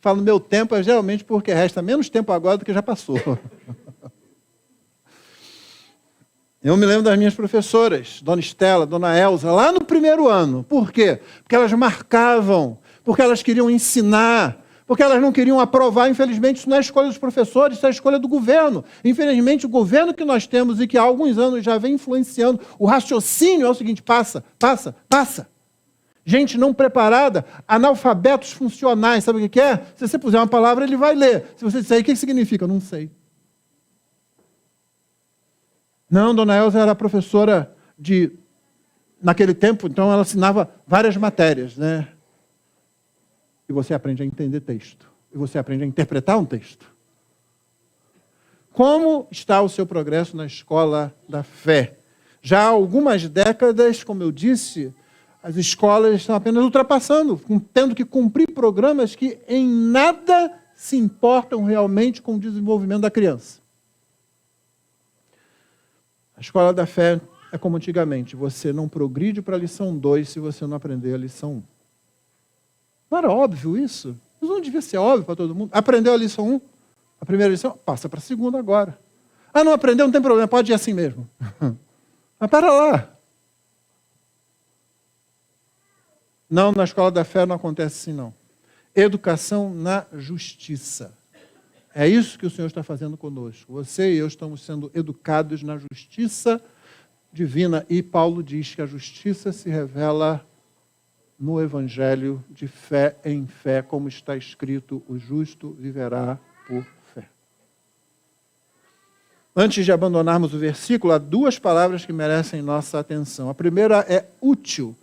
Falo no meu tempo é geralmente porque resta menos tempo agora do que já passou. Eu me lembro das minhas professoras, Dona Estela, Dona Elza, lá no primeiro ano. Por quê? Porque elas marcavam, porque elas queriam ensinar, porque elas não queriam aprovar. Infelizmente, isso não é a escolha dos professores, isso é a escolha do governo. Infelizmente, o governo que nós temos e que há alguns anos já vem influenciando o raciocínio é o seguinte, passa, passa, passa. Gente não preparada, analfabetos funcionais, sabe o que é? Se você puser uma palavra, ele vai ler. Se você disser, o que significa? Eu não sei. Não, Dona Elza era professora naquele tempo, então ela ensinava várias matérias, né? E você aprende a entender texto. E você aprende a interpretar um texto. Como está o seu progresso na escola da fé? Já há algumas décadas, como eu disse, as escolas estão apenas ultrapassando, tendo que cumprir programas que em nada se importam realmente com o desenvolvimento da criança. A escola da fé é como antigamente, você não progride para a lição 2 se você não aprender a lição 1. Não era óbvio isso? Isso não devia ser óbvio para todo mundo. Aprendeu a lição 1? A primeira lição? Passa para a segunda agora. Não aprendeu? Não tem problema, pode ir assim mesmo. Mas para lá. Não, na escola da fé não acontece assim, não. Educação na justiça. É isso que o Senhor está fazendo conosco. Você e eu estamos sendo educados na justiça divina. E Paulo diz que a justiça se revela no Evangelho de fé em fé, como está escrito, o justo viverá por fé. Antes de abandonarmos o versículo, há duas palavras que merecem nossa atenção. A primeira é útil.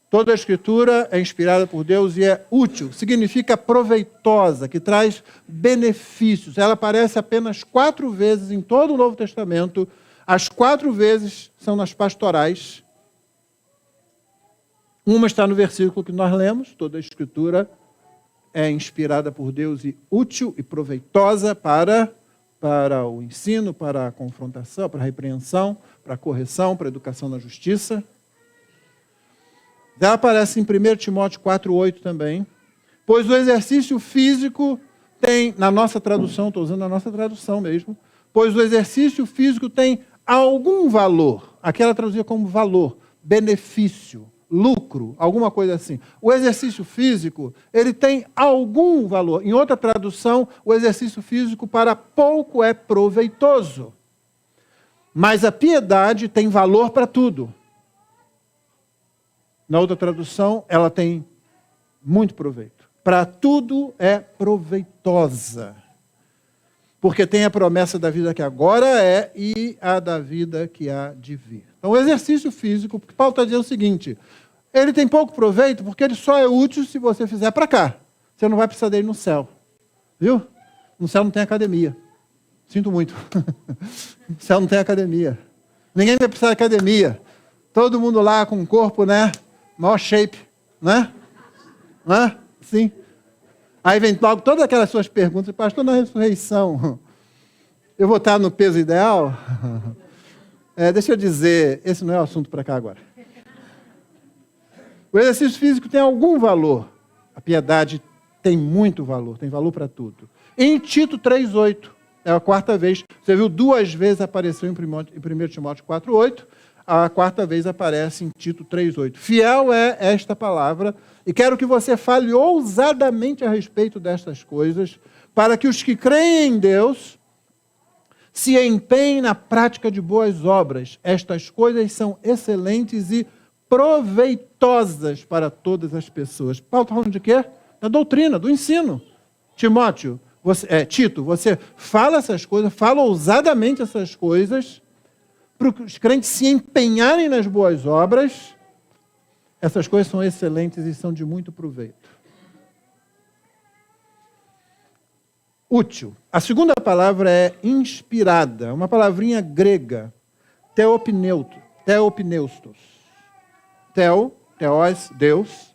Toda a Escritura é inspirada por Deus e é útil. Significa proveitosa, que traz benefícios. Ela aparece apenas 4 vezes em todo o Novo Testamento. As 4 vezes são nas pastorais. Uma está no versículo que nós lemos. Toda a Escritura é inspirada por Deus e útil e proveitosa para o ensino, para a confrontação, para a repreensão, para a correção, para a educação na justiça. Já aparece em 1 Timóteo 4,8 também. Pois o exercício físico tem, na nossa tradução, estou usando a nossa tradução mesmo, pois o exercício físico tem algum valor. Aqui ela traduzia como valor, benefício, lucro, alguma coisa assim. O exercício físico, ele tem algum valor. Em outra tradução, o exercício físico para pouco é proveitoso. Mas a piedade tem valor para tudo. Na outra tradução, ela tem muito proveito. Para tudo é proveitosa. Porque tem a promessa da vida que agora é e a da vida que há de vir. Então, o exercício físico, porque Paulo está dizendo o seguinte, ele tem pouco proveito porque ele só é útil se você fizer para cá. Você não vai precisar dele no céu. Viu? No céu não tem academia. Sinto muito. No céu não tem academia. Ninguém vai precisar de academia. Todo mundo lá com o corpo, né? Maior shape, né? Né? Sim. Aí vem logo todas aquelas suas perguntas. Pastor, na ressurreição, eu vou estar no peso ideal? Deixa eu dizer, esse não é o assunto para cá agora. O exercício físico tem algum valor. A piedade tem muito valor, tem valor para tudo. Em Tito 3,8, é a 4ª vez. Você viu 2 vezes apareceu em 1 Timóteo 4,8. A 4ª vez aparece em Tito 3,8. Fiel é esta palavra, e quero que você fale ousadamente a respeito destas coisas, para que os que creem em Deus se empenhem na prática de boas obras. Estas coisas são excelentes e proveitosas para todas as pessoas. Paulo está falando de quê? Da doutrina, do ensino. Tito, você fala essas coisas, fala ousadamente essas coisas, para os crentes se empenharem nas boas obras. Essas coisas são excelentes e são de muito proveito. Útil. A segunda palavra é inspirada, uma palavrinha grega, teopneustos. Theos, Deus,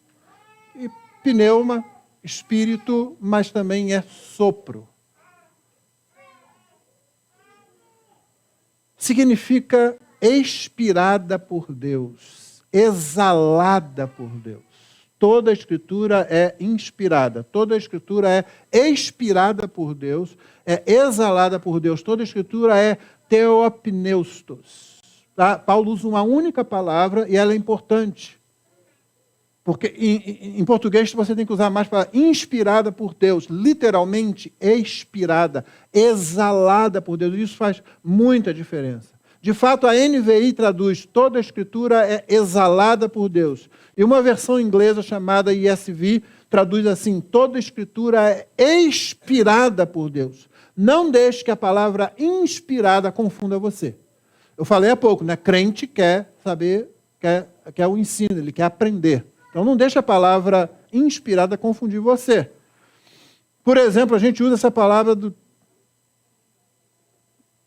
e pneuma, espírito, mas também é sopro. Significa expirada por Deus, exalada por Deus. Toda a Escritura é inspirada, toda a Escritura é expirada por Deus, é exalada por Deus. Toda a Escritura é theopneustos. Tá? Paulo usa uma única palavra e ela é importante. Porque em português você tem que usar mais para inspirada por Deus, literalmente expirada, exalada por Deus. Isso faz muita diferença. De fato, a NVI traduz toda a Escritura é exalada por Deus. E uma versão inglesa chamada ESV traduz assim, toda a Escritura é expirada por Deus. Não deixe que a palavra inspirada confunda você. Eu falei há pouco, né? Crente quer saber, quer o ensino, ele quer aprender. Então não deixe a palavra inspirada confundir você. Por exemplo, a gente usa essa palavra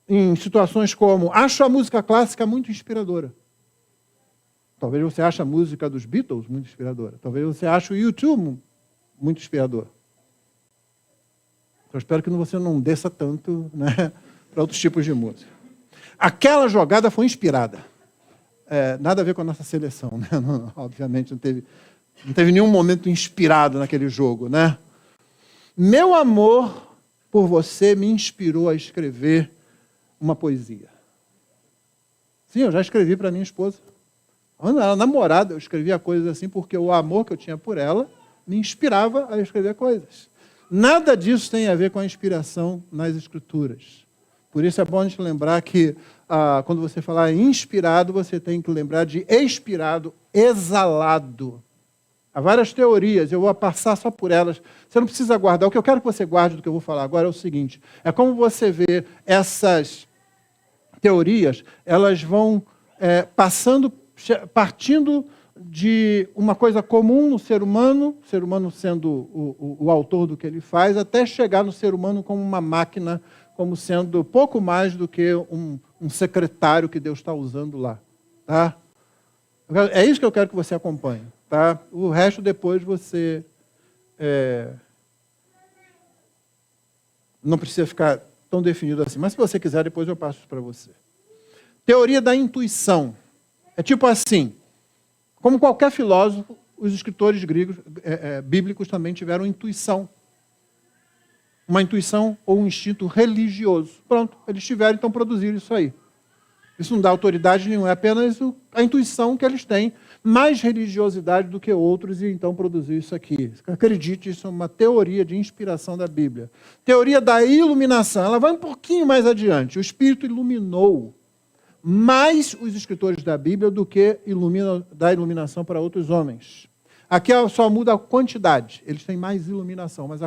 em situações como, acho a música clássica muito inspiradora. Talvez você ache a música dos Beatles muito inspiradora. Talvez você ache o YouTube muito inspirador. Eu espero que você não desça tanto, né, para outros tipos de música. Aquela jogada foi inspirada. Nada a ver com a nossa seleção, né? Não, obviamente não teve nenhum momento inspirado naquele jogo, né? Meu amor por você me inspirou a escrever uma poesia. Sim, eu já escrevi para minha esposa. Quando ela era namorada, eu escrevia coisas assim porque o amor que eu tinha por ela me inspirava a escrever coisas. Nada disso tem a ver com a inspiração nas Escrituras. Por isso é bom a gente lembrar que, quando você falar em inspirado, você tem que lembrar de expirado, exalado. Há várias teorias, eu vou passar só por elas. Você não precisa guardar. O que eu quero que você guarde do que eu vou falar agora é o seguinte. É como você vê essas teorias, elas vão partindo de uma coisa comum no ser humano sendo o autor do que ele faz, até chegar no ser humano como uma máquina, como sendo pouco mais do que um secretário que Deus está usando lá. Tá? É isso que eu quero que você acompanhe. Tá? O resto depois você não precisa ficar tão definido assim. Mas se você quiser, depois eu passo para você. Teoria da intuição. É tipo assim, como qualquer filósofo, os escritores bíblicos também tiveram intuição. Uma intuição ou um instinto religioso. Pronto, eles tiveram, então produziram isso aí. Isso não dá autoridade nenhuma, é apenas a intuição que eles têm, mais religiosidade do que outros, e então produziu isso aqui. Acredite, isso é uma teoria de inspiração da Bíblia. Teoria da iluminação, ela vai um pouquinho mais adiante. O Espírito iluminou mais os escritores da Bíblia do que dá iluminação para outros homens. Aqui só muda a quantidade. Eles têm mais iluminação, mas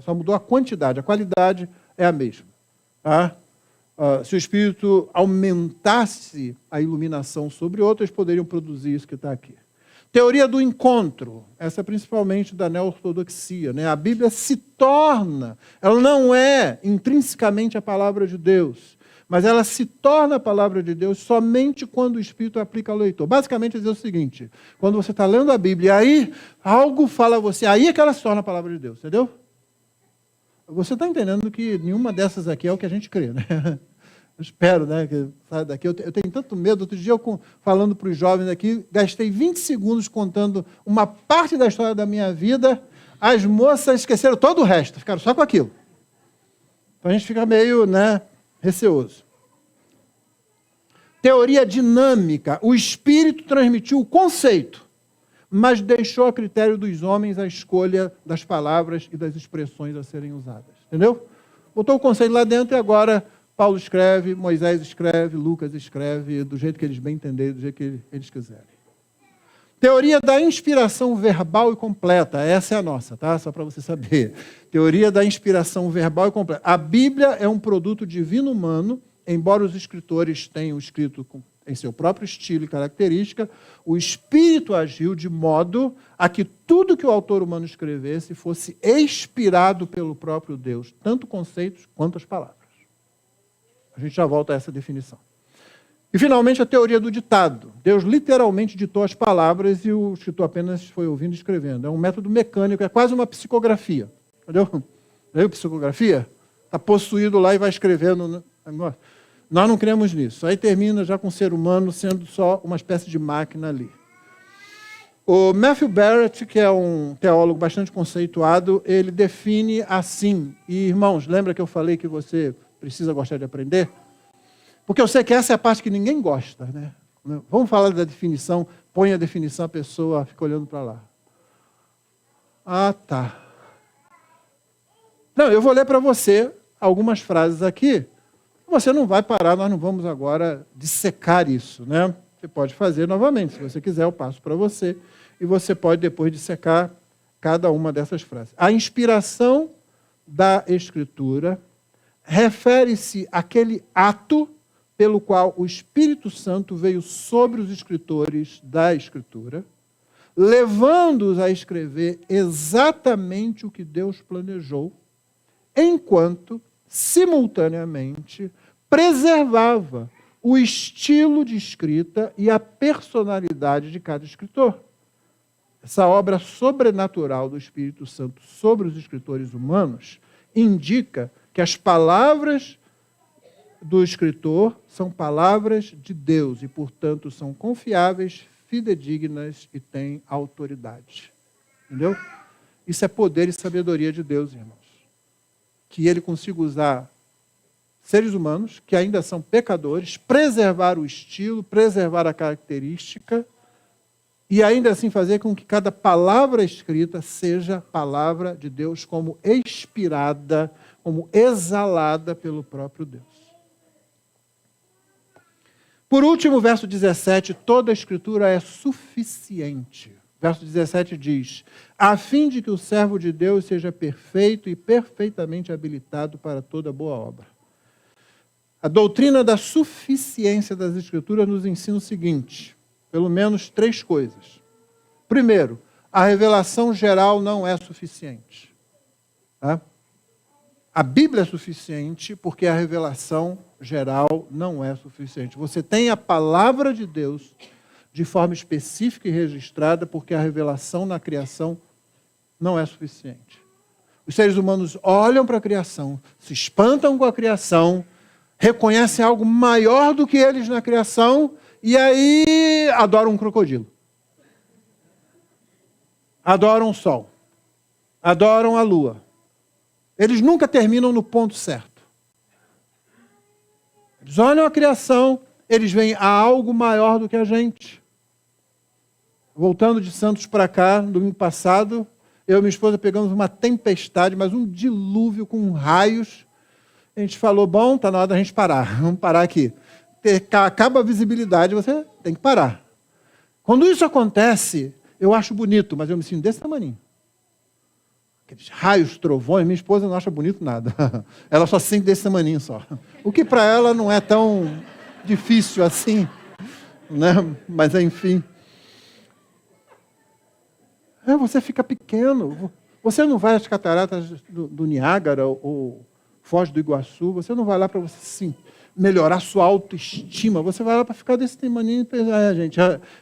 só mudou a quantidade. A qualidade é a mesma. Tá? Se o Espírito aumentasse a iluminação sobre outros, poderiam produzir isso que está aqui. Teoria do encontro. Essa é principalmente da neo-ortodoxia. Né? A Bíblia se torna, ela não é intrinsecamente a palavra de Deus, mas ela se torna a palavra de Deus somente quando o Espírito aplica ao leitor. Basicamente, dizer o seguinte, quando você está lendo a Bíblia, aí algo fala a você, aí é que ela se torna a palavra de Deus, entendeu? Você está entendendo que nenhuma dessas aqui é o que a gente crê, né? Eu espero, né, que saia daqui. Eu tenho tanto medo. Outro dia, falando para os jovens aqui, gastei 20 segundos contando uma parte da história da minha vida, as moças esqueceram todo o resto, ficaram só com aquilo. Então a gente fica meio, receoso. Teoria dinâmica. O Espírito transmitiu o conceito, mas deixou a critério dos homens a escolha das palavras e das expressões a serem usadas. Entendeu? Botou o conceito lá dentro e agora Paulo escreve, Moisés escreve, Lucas escreve, do jeito que eles bem entenderem, do jeito que eles quiserem. Teoria da inspiração verbal e completa. Essa é a nossa, tá? Só para você saber. Teoria da inspiração verbal e completa. A Bíblia é um produto divino humano, embora os escritores tenham escrito em seu próprio estilo e característica, o Espírito agiu de modo a que tudo que o autor humano escrevesse fosse inspirado pelo próprio Deus, tanto conceitos quanto as palavras. A gente já volta a essa definição. E, finalmente, a teoria do ditado. Deus literalmente ditou as palavras e o escritor apenas foi ouvindo e escrevendo. É um método mecânico, é quase uma psicografia. Entendeu? Entendeu? Psicografia? Está possuído lá e vai escrevendo. Nós não cremos nisso. Aí termina já com o ser humano sendo só uma espécie de máquina ali. O Matthew Barrett, que é um teólogo bastante conceituado, ele define assim. E, irmãos, lembra que eu falei que você precisa gostar de aprender? Porque eu sei que essa é a parte que ninguém gosta, né? Vamos falar da definição, põe a definição, a pessoa fica olhando para lá. Ah, tá. Não, eu vou ler para você algumas frases aqui. Você não vai parar, nós não vamos agora dissecar isso, né? Você pode fazer novamente, se você quiser, eu passo para você. E você pode depois dissecar cada uma dessas frases. A inspiração da Escritura refere-se àquele ato pelo qual o Espírito Santo veio sobre os escritores da Escritura, levando-os a escrever exatamente o que Deus planejou, enquanto, simultaneamente, preservava o estilo de escrita e a personalidade de cada escritor. Essa obra sobrenatural do Espírito Santo sobre os escritores humanos indica que as palavras do escritor são palavras de Deus e, portanto, são confiáveis, fidedignas e têm autoridade. Entendeu? Isso é poder e sabedoria de Deus, irmãos. Que ele consiga usar seres humanos, que ainda são pecadores, preservar o estilo, preservar a característica e ainda assim fazer com que cada palavra escrita seja palavra de Deus como expirada, como exalada pelo próprio Deus. Por último, verso 17, toda a Escritura é suficiente. Verso 17 diz, a fim de que o servo de Deus seja perfeito e perfeitamente habilitado para toda boa obra. A doutrina da suficiência das Escrituras nos ensina o seguinte, pelo menos 3 coisas. Primeiro, a revelação geral não é suficiente. Tá? A Bíblia é suficiente porque a revelação geral não é suficiente. Você tem a palavra de Deus de forma específica e registrada porque a revelação na criação não é suficiente. Os seres humanos olham para a criação, se espantam com a criação, reconhecem algo maior do que eles na criação e aí adoram um crocodilo. Adoram o sol. Adoram a lua. Eles nunca terminam no ponto certo. Eles olham a criação, eles veem a algo maior do que a gente. Voltando de Santos para cá, no domingo passado, eu e minha esposa pegamos uma tempestade, mas um dilúvio com raios. A gente falou, bom, está na hora da gente parar. Vamos parar aqui. Acaba a visibilidade, você tem que parar. Quando isso acontece, eu acho bonito, mas eu me sinto desse tamanho. Aqueles raios, trovões, minha esposa não acha bonito nada. Ela só sente desse tamanho só. O que para ela não é tão difícil assim, né? Mas enfim. Você fica pequeno. Você não vai às cataratas do Niágara ou Foz do Iguaçu, você não vai lá para você sim, melhorar sua autoestima. Você vai lá para ficar desse tamanho e pensar, gente,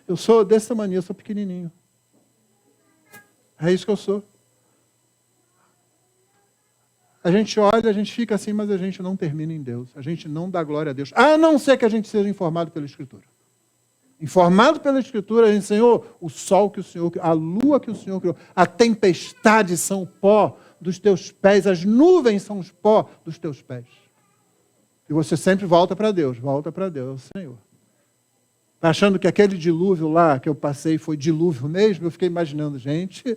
eu sou desse tamanho, eu sou pequenininho. É isso que eu sou. A gente olha, a gente fica assim, mas a gente não termina em Deus. A gente não dá glória a Deus. A não ser que a gente seja informado pela Escritura. Informado pela Escritura, a gente, Senhor, o sol que o Senhor criou, a lua que o Senhor criou, a tempestade são o pó dos teus pés, as nuvens são os pó dos teus pés. E você sempre volta para Deus, Senhor. Tá achando que aquele dilúvio lá que eu passei foi dilúvio mesmo? Eu fiquei imaginando, gente,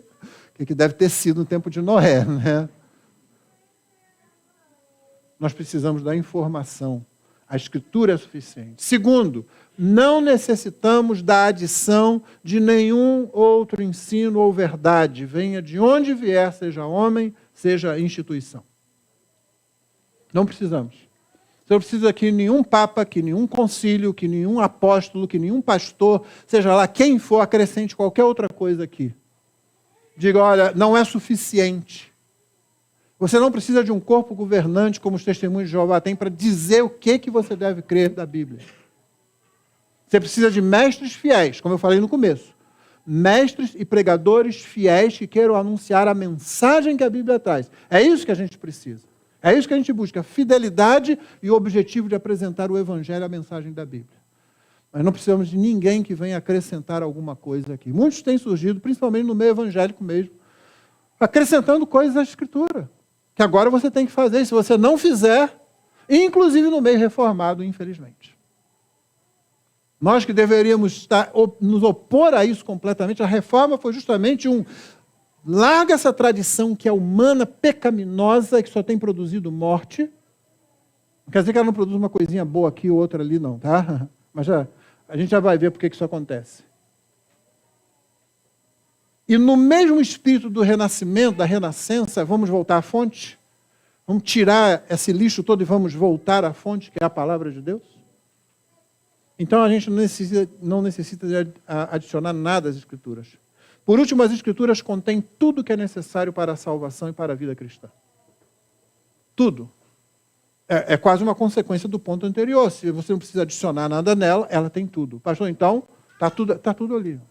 o que deve ter sido no tempo de Noé, né? Nós precisamos da informação. A Escritura é suficiente. Segundo, não necessitamos da adição de nenhum outro ensino ou verdade, venha de onde vier, seja homem, seja instituição. Não precisamos. Você não precisa que nenhum papa, que nenhum concílio, que nenhum apóstolo, que nenhum pastor, seja lá quem for, acrescente qualquer outra coisa aqui. Diga, olha, não é suficiente. Você não precisa de um corpo governante, como os testemunhos de Jeová têm, para dizer o que você deve crer da Bíblia. Você precisa de mestres fiéis, como eu falei no começo. Mestres e pregadores fiéis que queiram anunciar a mensagem que a Bíblia traz. É isso que a gente precisa. É isso que a gente busca, fidelidade e o objetivo de apresentar o Evangelho, a mensagem da Bíblia. Mas não precisamos de ninguém que venha acrescentar alguma coisa aqui. Muitos têm surgido, principalmente no meio evangélico mesmo, acrescentando coisas à Escritura. Que agora você tem que fazer, e se você não fizer, inclusive no meio reformado, infelizmente. Nós que deveríamos nos opor a isso completamente, a reforma foi justamente larga essa tradição que é humana, pecaminosa, que só tem produzido morte. Não quer dizer que ela não produz uma coisinha boa aqui ou outra ali, não, tá? Mas a gente já vai ver por que isso acontece. E no mesmo espírito do renascimento, da renascença, vamos voltar à fonte? Vamos tirar esse lixo todo e vamos voltar à fonte, que é a palavra de Deus? Então a gente não necessita de adicionar nada às Escrituras. Por último, as Escrituras contêm tudo que é necessário para a salvação e para a vida cristã. Tudo. É quase uma consequência do ponto anterior. Se você não precisa adicionar nada nela, ela tem tudo. Pastor, então, está tudo ali.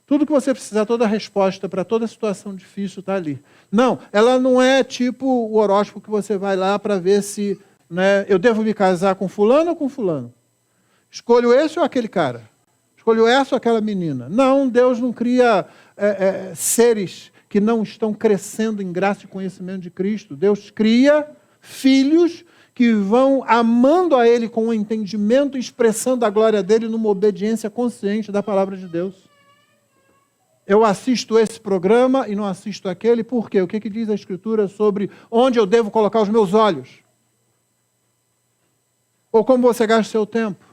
Tudo que você precisar, toda a resposta para toda situação difícil está ali. Não, ela não é tipo o horóscopo que você vai lá para ver se, né, eu devo me casar com fulano ou com fulano. Escolho esse ou aquele cara. Escolho essa ou aquela menina. Não, Deus não cria seres que não estão crescendo em graça e conhecimento de Cristo. Deus cria filhos que vão amando a Ele com o entendimento e expressando a glória dele numa obediência consciente da palavra de Deus. Eu assisto esse programa e não assisto aquele, por quê? O que diz a Escritura sobre onde eu devo colocar os meus olhos? Ou como você gasta o seu tempo?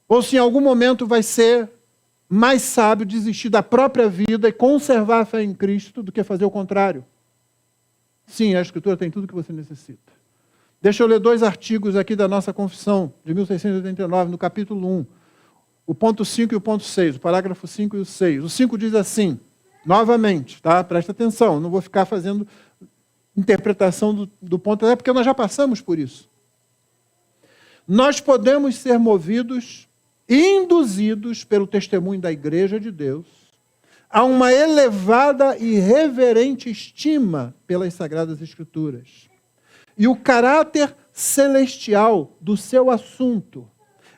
Ou se em algum momento vai ser mais sábio desistir da própria vida e conservar a fé em Cristo do que fazer o contrário? Sim, a Escritura tem tudo o que você necessita. Deixa eu ler 2 artigos aqui da nossa confissão, de 1689, no capítulo 1. O ponto 5 e o ponto 6, o parágrafo 5 e o 6. O 5 diz assim, novamente, tá? Presta atenção, não vou ficar fazendo interpretação do ponto, até porque nós já passamos por isso. Nós podemos ser movidos, induzidos pelo testemunho da Igreja de Deus, a uma elevada e reverente estima pelas Sagradas Escrituras. E o caráter celestial do seu assunto,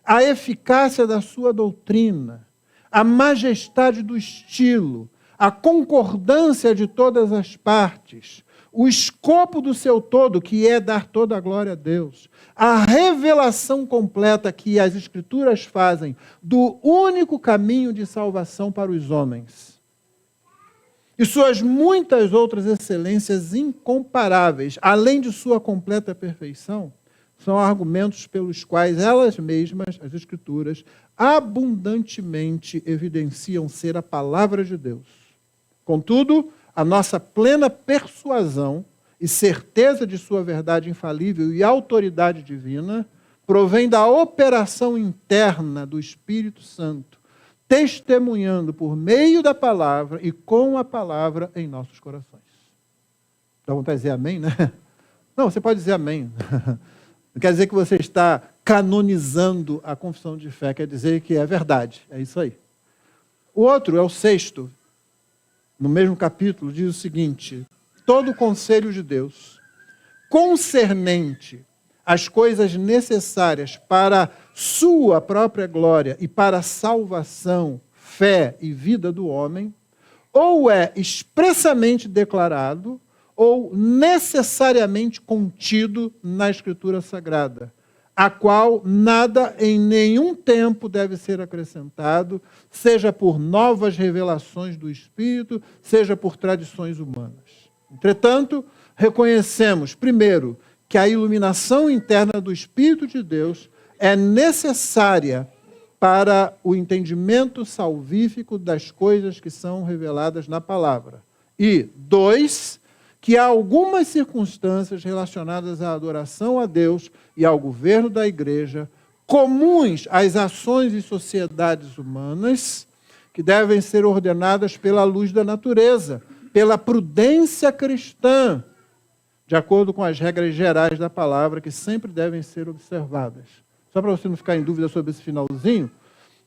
a eficácia da sua doutrina, a majestade do estilo, a concordância de todas as partes, o escopo do seu todo, que é dar toda a glória a Deus, a revelação completa que as Escrituras fazem do único caminho de salvação para os homens, e suas muitas outras excelências incomparáveis, além de sua completa perfeição, são argumentos pelos quais elas mesmas, as Escrituras, abundantemente evidenciam ser a palavra de Deus. Contudo, a nossa plena persuasão e certeza de sua verdade infalível e autoridade divina provém da operação interna do Espírito Santo, testemunhando por meio da palavra e com a palavra em nossos corações. Dá vontade de dizer amém, né? Não, você pode dizer amém. Não quer dizer que você está canonizando a confissão de fé, quer dizer que é verdade. É isso aí. O outro é o 6º. No mesmo capítulo, diz o seguinte: todo o conselho de Deus, concernente às coisas necessárias para sua própria glória e para a salvação, fé e vida do homem, ou é expressamente declarado, ou necessariamente contido na Escritura Sagrada, a qual nada em nenhum tempo deve ser acrescentado, seja por novas revelações do Espírito, seja por tradições humanas. Entretanto, reconhecemos, primeiro, que a iluminação interna do Espírito de Deus é necessária para o entendimento salvífico das coisas que são reveladas na palavra. E, 2, que há algumas circunstâncias relacionadas à adoração a Deus e ao governo da igreja, comuns às ações e sociedades humanas, que devem ser ordenadas pela luz da natureza, pela prudência cristã, de acordo com as regras gerais da palavra, que sempre devem ser observadas. Só para você não ficar em dúvida sobre esse finalzinho,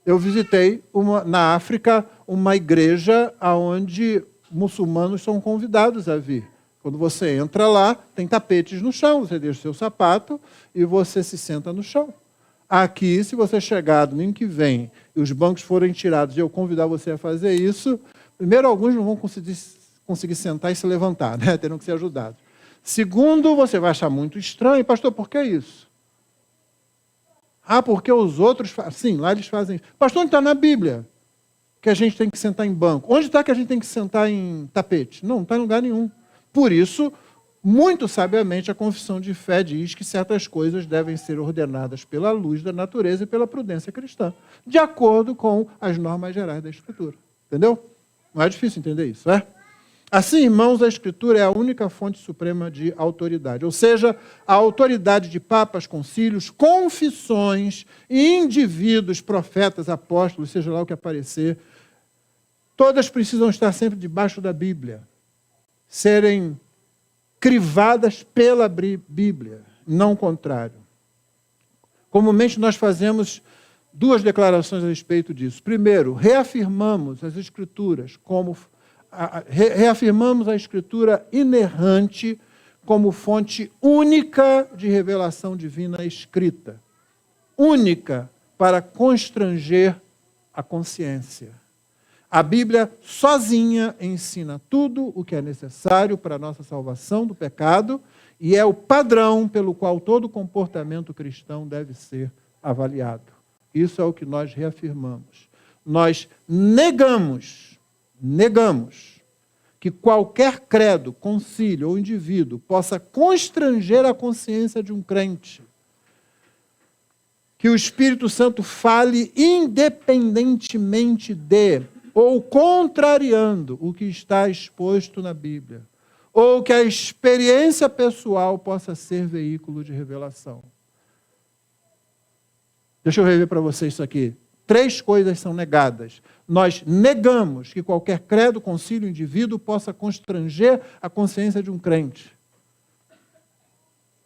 eu visitei na África uma igreja onde muçulmanos são convidados a vir. Quando você entra lá, tem tapetes no chão, você deixa o seu sapato e você se senta no chão. Aqui, se você chegar no domingo que vem e os bancos forem tirados e eu convidar você a fazer isso, primeiro, alguns não vão conseguir sentar e se levantar, né? Terão que ser ajudados. Segundo, você vai achar muito estranho. Pastor, por que isso? Ah, porque os outros... Sim, lá eles fazem isso. Pastor, onde está na Bíblia que a gente tem que sentar em banco? Onde está que a gente tem que sentar em tapete? Não está em lugar nenhum. Por isso, muito sabiamente, a confissão de fé diz que certas coisas devem ser ordenadas pela luz da natureza e pela prudência cristã, de acordo com as normas gerais da Escritura. Entendeu? Não é difícil entender isso, é? Assim, irmãos, a Escritura é a única fonte suprema de autoridade, ou seja, a autoridade de papas, concílios, confissões, indivíduos, profetas, apóstolos, seja lá o que aparecer, todas precisam estar sempre debaixo da Bíblia, serem crivadas pela Bíblia, não o contrário. Comumente nós fazemos 2 declarações a respeito disso. Primeiro, reafirmamos as Escrituras reafirmamos a Escritura inerrante como fonte única de revelação divina escrita. Única para constranger a consciência. A Bíblia sozinha ensina tudo o que é necessário para a nossa salvação do pecado e é o padrão pelo qual todo comportamento cristão deve ser avaliado. Isso é o que nós reafirmamos. nós negamos que qualquer credo, concílio ou indivíduo possa constranger a consciência de um crente, que o Espírito Santo fale independentemente de ou contrariando o que está exposto na Bíblia, ou que a experiência pessoal possa ser veículo de revelação. Deixa eu rever para vocês isso aqui. 3 coisas são negadas. Nós negamos que qualquer credo, concílio, indivíduo possa constranger a consciência de um crente.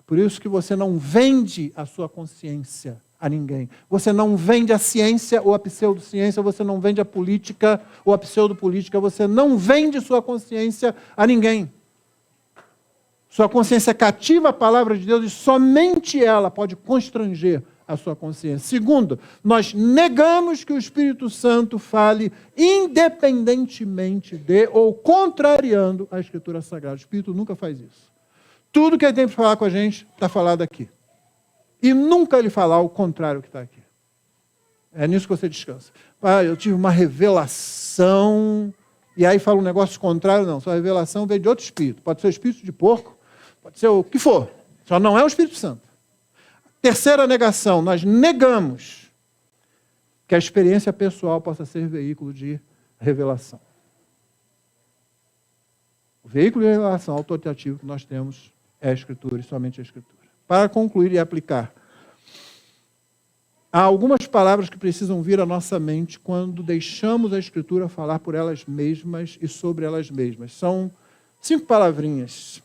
Por isso que você não vende a sua consciência a ninguém. Você não vende a ciência ou a pseudociência, você não vende a política ou a pseudopolítica, você não vende sua consciência a ninguém. Sua consciência cativa a palavra de Deus e somente ela pode constranger a sua consciência. Segundo, nós negamos que o Espírito Santo fale independentemente de ou contrariando a Escritura Sagrada. O Espírito nunca faz isso. Tudo que ele tem para falar com a gente está falado aqui. E nunca ele falar o contrário que está aqui. É nisso que você descansa. Ah, eu tive uma revelação, e aí fala um negócio contrário. Não, sua revelação veio de outro espírito. Pode ser o espírito de porco, pode ser o que for. Só não é o Espírito Santo. Terceira negação, nós negamos que a experiência pessoal possa ser veículo de revelação. O veículo de revelação autoritativo que nós temos é a Escritura e somente a Escritura. Para concluir e aplicar, há algumas palavras que precisam vir à nossa mente quando deixamos a Escritura falar por elas mesmas e sobre elas mesmas. São 5 palavrinhas.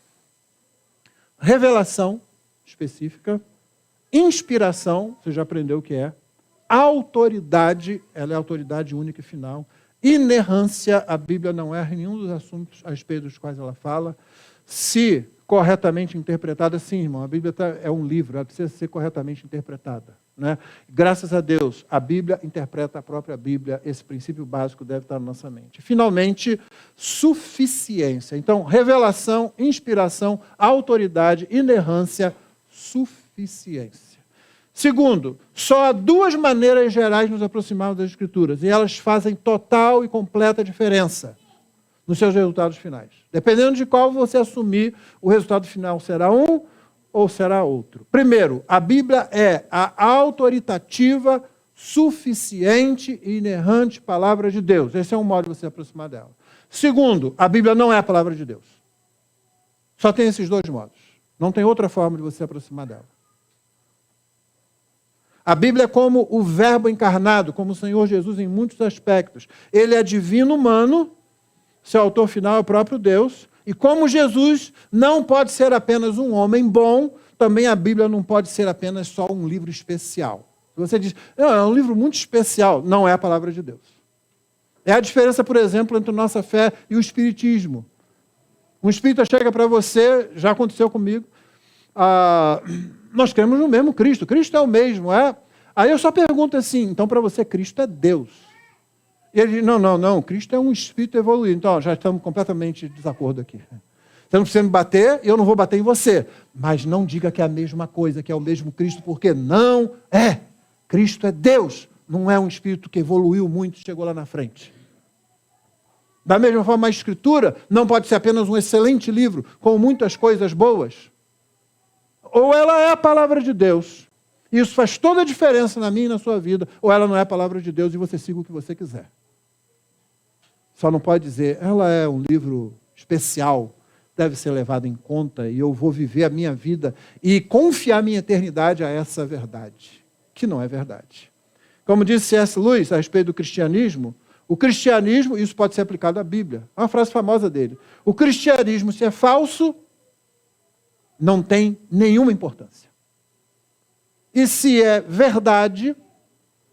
Revelação específica, inspiração, você já aprendeu o que é, autoridade, ela é autoridade única e final, inerrância, a Bíblia não erra em nenhum dos assuntos a respeito dos quais ela fala, se corretamente interpretada, sim, irmão, a Bíblia é um livro, ela precisa ser corretamente interpretada, né? Graças a Deus, a Bíblia interpreta a própria Bíblia, esse princípio básico deve estar na nossa mente. Finalmente, suficiência. Então, revelação, inspiração, autoridade, inerrância, suficiência. Segundo, só há 2 maneiras gerais de nos aproximarmos das Escrituras, e elas fazem total e completa diferença nos seus resultados finais. Dependendo de qual você assumir, o resultado final será um ou será outro. Primeiro, a Bíblia é a autoritativa, suficiente e inerrante palavra de Deus. Esse é um modo de você se aproximar dela. Segundo, a Bíblia não é a palavra de Deus. Só tem esses 2 modos. Não tem outra forma de você se aproximar dela. A Bíblia é como o Verbo encarnado, como o Senhor Jesus em muitos aspectos. Ele é divino humano, seu autor final é o próprio Deus, e como Jesus não pode ser apenas um homem bom, também a Bíblia não pode ser apenas só um livro especial. Você diz, não, é um livro muito especial, não é a palavra de Deus. É a diferença, por exemplo, entre nossa fé e o Espiritismo. Um espírita chega para você, já aconteceu comigo, nós cremos no mesmo Cristo, Cristo é o mesmo, é? Aí eu só pergunto assim, então para você Cristo é Deus. E ele diz, não, Cristo é um espírito evoluído. Então, já estamos completamente de desacordo aqui. Você não precisa me bater e eu não vou bater em você. Mas não diga que é a mesma coisa, que é o mesmo Cristo, porque não é. Cristo é Deus, não é um espírito que evoluiu muito e chegou lá na frente. Da mesma forma, a Escritura não pode ser apenas um excelente livro com muitas coisas boas. Ou ela é a palavra de Deus, isso faz toda a diferença na minha e na sua vida, ou ela não é a palavra de Deus e você siga o que você quiser. Só não pode dizer, ela é um livro especial, deve ser levado em conta e eu vou viver a minha vida e confiar minha eternidade a essa verdade, que não é verdade. Como disse C.S. Lewis a respeito do cristianismo, o cristianismo, isso pode ser aplicado à Bíblia, é uma frase famosa dele, o cristianismo, se é falso, não tem nenhuma importância. E se é verdade,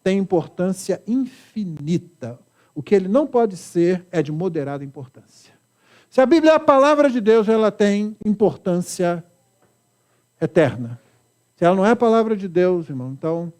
tem importância infinita. O que ele não pode ser é de moderada importância. Se a Bíblia é a palavra de Deus, ela tem importância eterna. Se ela não é a palavra de Deus, irmão, então,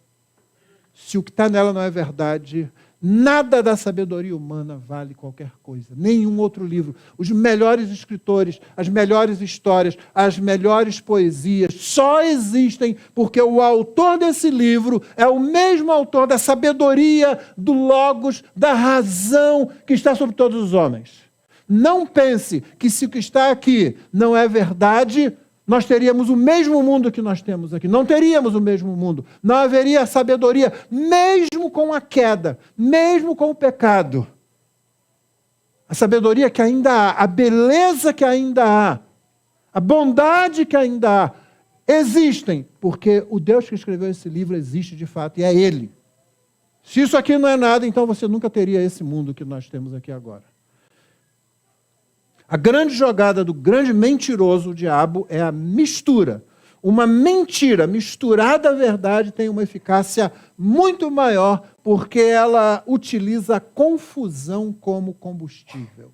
se o que está nela não é verdade, Nada da sabedoria humana vale qualquer coisa, nenhum outro livro. Os melhores escritores, as melhores histórias, as melhores poesias só existem porque o autor desse livro é o mesmo autor da sabedoria, do logos, da razão que está sobre todos os homens. Não pense que se o que está aqui não é verdade, nós teríamos o mesmo mundo que nós temos aqui. Não teríamos o mesmo mundo. Não haveria sabedoria, mesmo com a queda, mesmo com o pecado. A sabedoria que ainda há, a beleza que ainda há, a bondade que ainda há, existem, porque o Deus que escreveu esse livro existe de fato, e é Ele. Se isso aqui não é nada, então você nunca teria esse mundo que nós temos aqui agora. A grande jogada do grande mentiroso, o diabo, é a mistura. Uma mentira misturada à verdade tem uma eficácia muito maior, porque ela utiliza a confusão como combustível.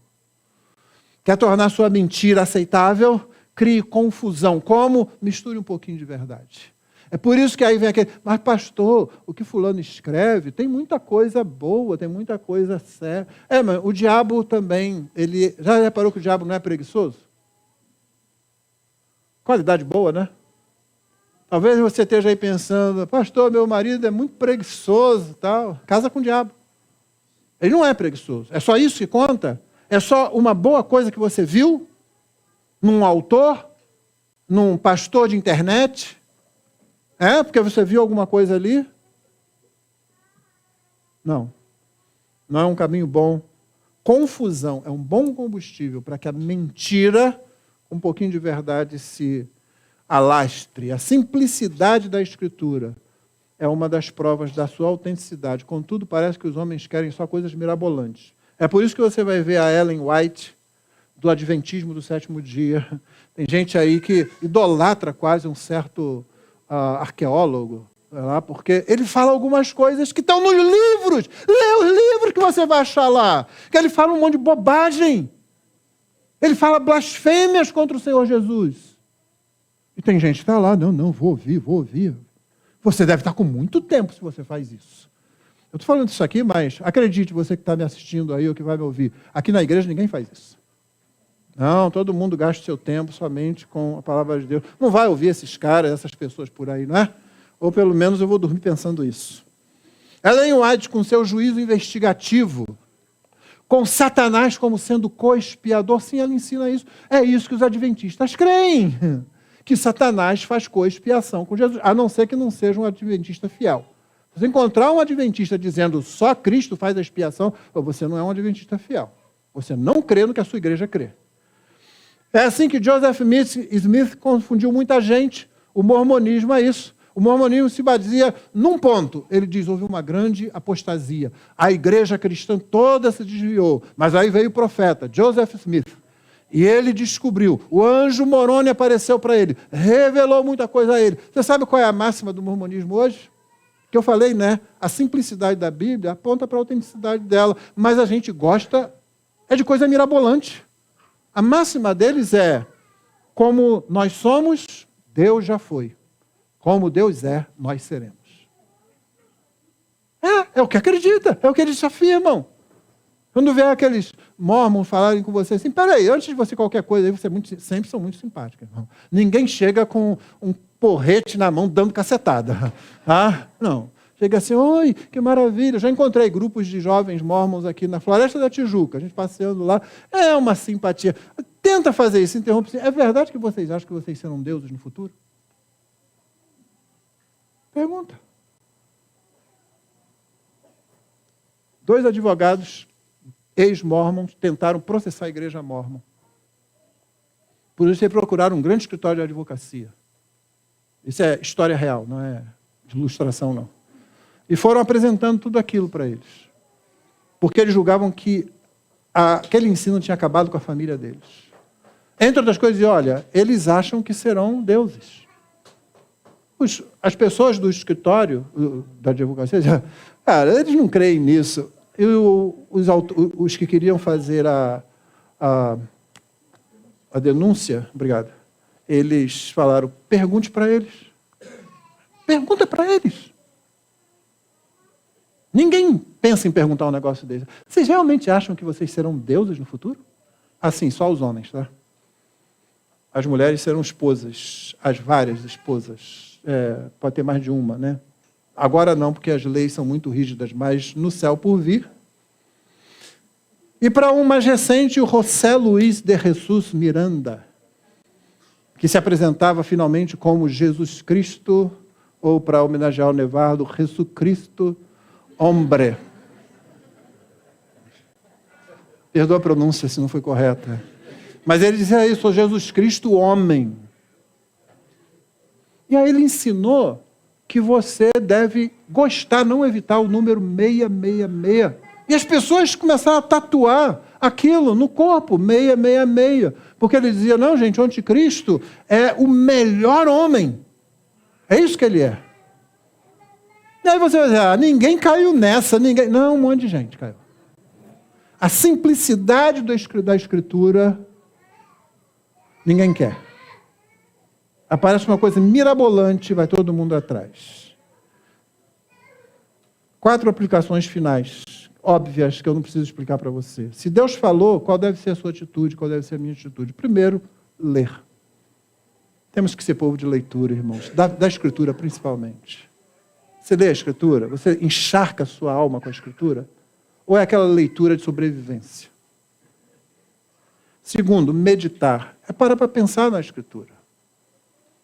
Quer tornar sua mentira aceitável? Crie confusão. Como? Misture um pouquinho de verdade. É por isso que aí vem aquele, mas pastor, o que fulano escreve, tem muita coisa boa, tem muita coisa séria. Mas o diabo também, ele já reparou que o diabo não é preguiçoso? Qualidade boa, né? Talvez você esteja aí pensando, pastor, meu marido é muito preguiçoso, tal. Casa com o diabo. Ele não é preguiçoso. É só isso que conta? É só uma boa coisa que você viu num autor, num pastor de internet? É? Porque você viu alguma coisa ali? Não. Não é um caminho bom. Confusão é um bom combustível para que a mentira, um pouquinho de verdade, se alastre. A simplicidade da Escritura é uma das provas da sua autenticidade. Contudo, parece que os homens querem só coisas mirabolantes. É por isso que você vai ver a Ellen White, do Adventismo do Sétimo Dia. Tem gente aí que idolatra quase um certo arqueólogo, lá, porque ele fala algumas coisas que estão nos livros. Lê os livros que você vai achar lá. Que ele fala um monte de bobagem. Ele fala blasfêmias contra o Senhor Jesus. E tem gente que está lá, não, vou ouvir. Você deve estar com muito tempo se você faz isso. Eu estou falando isso aqui, mas acredite, você que está me assistindo aí ou que vai me ouvir, aqui na igreja ninguém faz isso. Não, todo mundo gasta o seu tempo somente com a palavra de Deus. Não vai ouvir esses caras, essas pessoas por aí, não é? Ou pelo menos eu vou dormir pensando isso. Ellen White, com seu juízo investigativo, com Satanás como sendo co-expiador, sim, ela ensina isso. É isso que os adventistas creem, que Satanás faz co-expiação com Jesus, a não ser que não seja um adventista fiel. Se você encontrar um adventista dizendo só Cristo faz a expiação, você não é um adventista fiel. Você não crê no que a sua igreja crê. É assim que Joseph Smith confundiu muita gente. O mormonismo é isso. O mormonismo se baseia num ponto. Ele diz, houve uma grande apostasia. A igreja cristã toda se desviou. Mas aí veio o profeta, Joseph Smith. E ele descobriu. O anjo Moroni apareceu para ele. Revelou muita coisa a ele. Você sabe qual é a máxima do mormonismo hoje? Que eu falei, né? A simplicidade da Bíblia aponta para a autenticidade dela. Mas a gente gosta de coisa mirabolante. A máxima deles é, como nós somos, Deus já foi. Como Deus é, nós seremos. É o que acredita, é o que eles afirmam. Quando vê aqueles mormons falarem com você assim, peraí, antes de você qualquer coisa, você sempre são muito simpáticos. Irmão. Ninguém chega com um porrete na mão dando cacetada. Não. Chega assim, oi, que maravilha. Já encontrei grupos de jovens mormons aqui na Floresta da Tijuca, a gente passeando lá. É uma simpatia. Tenta fazer isso, interrompe. É verdade que vocês acham que vocês serão deuses no futuro? Pergunta. 2 advogados ex-mormons tentaram processar a igreja mormon. Por isso eles procuraram um grande escritório de advocacia. Isso é história real, não é de ilustração, não. E foram apresentando tudo aquilo para eles. Porque eles julgavam que aquele ensino tinha acabado com a família deles. Entre outras coisas, olha, eles acham que serão deuses. As pessoas do escritório da advocacia, cara, eles não creem nisso. E os que queriam fazer a denúncia, obrigado, eles falaram, pergunte para eles. Pergunta para eles. Ninguém pensa em perguntar um negócio desse. Vocês realmente acham que vocês serão deuses no futuro? Assim, só os homens, tá? As mulheres serão esposas, as várias esposas. Pode ter mais de uma, né? Agora não, porque as leis são muito rígidas, mas no céu por vir. E para um mais recente, o José Luiz de Jesus Miranda, que se apresentava finalmente como Jesus Cristo, ou para homenagear o Nevardo, Jesus Cristo Hombre. Perdoa a pronúncia se não foi correta. Mas ele dizia isso, sou Jesus Cristo homem. E aí ele ensinou que você deve gostar, não evitar o número 666. E as pessoas começaram a tatuar aquilo no corpo, 666. Porque ele dizia, não, gente, o anticristo é o melhor homem. É isso que ele é. E aí você vai dizer, ninguém caiu nessa, ninguém... Não, um monte de gente caiu. A simplicidade da Escritura, ninguém quer. Aparece uma coisa mirabolante, vai todo mundo atrás. 4 aplicações finais, óbvias, que eu não preciso explicar para você. Se Deus falou, qual deve ser a sua atitude, qual deve ser a minha atitude? Primeiro, ler. Temos que ser povo de leitura, irmãos, da Escritura principalmente. Você lê a Escritura? Você encharca a sua alma com a Escritura? Ou é aquela leitura de sobrevivência? Segundo, meditar. É parar para pensar na Escritura.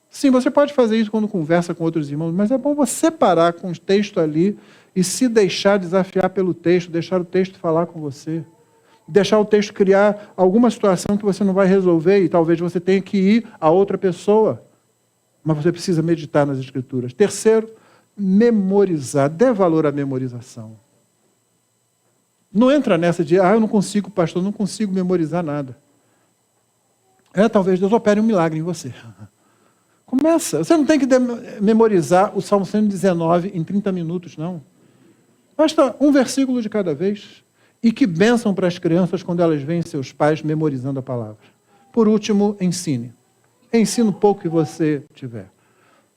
Sim, você pode fazer isso quando conversa com outros irmãos, mas é bom você parar com o texto ali e se deixar desafiar pelo texto, deixar o texto falar com você. Deixar o texto criar alguma situação que você não vai resolver e talvez você tenha que ir a outra pessoa. Mas você precisa meditar nas Escrituras. Terceiro, memorizar. Dê valor à memorização. Não entra nessa de, eu não consigo, pastor, não consigo memorizar nada. Talvez Deus opere um milagre em você. Começa. Você não tem que memorizar o Salmo 119 em 30 minutos, não. Basta um versículo de cada vez. E que bênção para as crianças quando elas veem seus pais memorizando a palavra. Por último, ensine. Ensine o pouco que você tiver.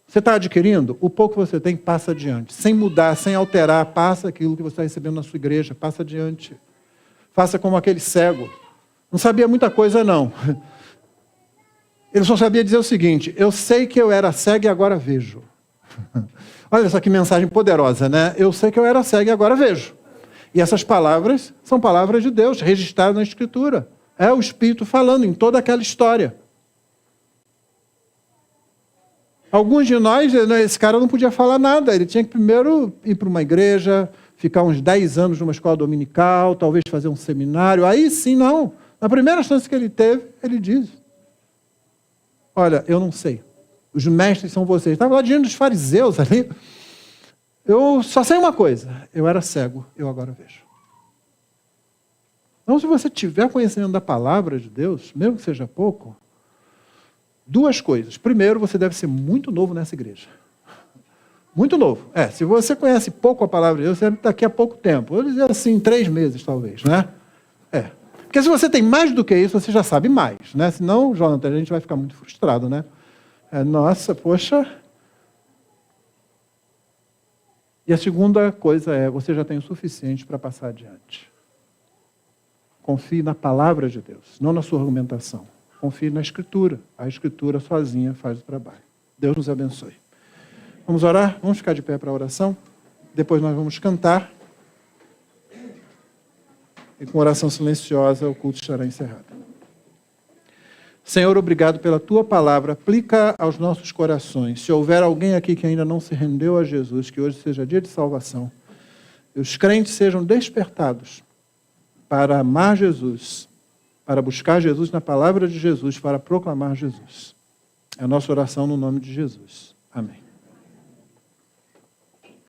Você está adquirindo? O pouco que você tem, passa adiante. Sem mudar, sem alterar, passa aquilo que você está recebendo na sua igreja, passa adiante. Faça como aquele cego. Não sabia muita coisa, não. Ele só sabia dizer o seguinte, eu sei que eu era cego e agora vejo. Olha só que mensagem poderosa, né? Eu sei que eu era cego e agora vejo. E essas palavras são palavras de Deus, registradas na Escritura. É o Espírito falando em toda aquela história. Alguns de nós, esse cara não podia falar nada. Ele tinha que primeiro ir para uma igreja, ficar uns 10 anos numa escola dominical, talvez fazer um seminário. Aí sim, não. Na primeira chance que ele teve, ele diz, olha, eu não sei. Os mestres são vocês. Estava lá diante dos fariseus ali. Eu só sei uma coisa. Eu era cego, eu agora vejo. Então, se você tiver conhecimento da palavra de Deus, mesmo que seja pouco, 2 coisas. Primeiro, você deve ser muito novo nessa igreja. Muito novo. Se você conhece pouco a palavra de Deus, você deve daqui a pouco tempo. Eu vou dizer assim, 3 meses talvez, né? Porque se você tem mais do que isso, você já sabe mais, né? Senão, Jonathan, a gente vai ficar muito frustrado, né? Nossa, poxa. E a segunda coisa é, você já tem o suficiente para passar adiante. Confie na palavra de Deus, não na sua argumentação. Confie na Escritura. A Escritura sozinha faz o trabalho. Deus nos abençoe. Vamos orar? Vamos ficar de pé para a oração? Depois nós vamos cantar. E com oração silenciosa o culto estará encerrado. Senhor, obrigado pela Tua palavra. Aplica aos nossos corações. Se houver alguém aqui que ainda não se rendeu a Jesus, que hoje seja dia de salvação, e os crentes sejam despertados para amar Jesus, para buscar Jesus na palavra de Jesus, para proclamar Jesus. É a nossa oração no nome de Jesus. Amém.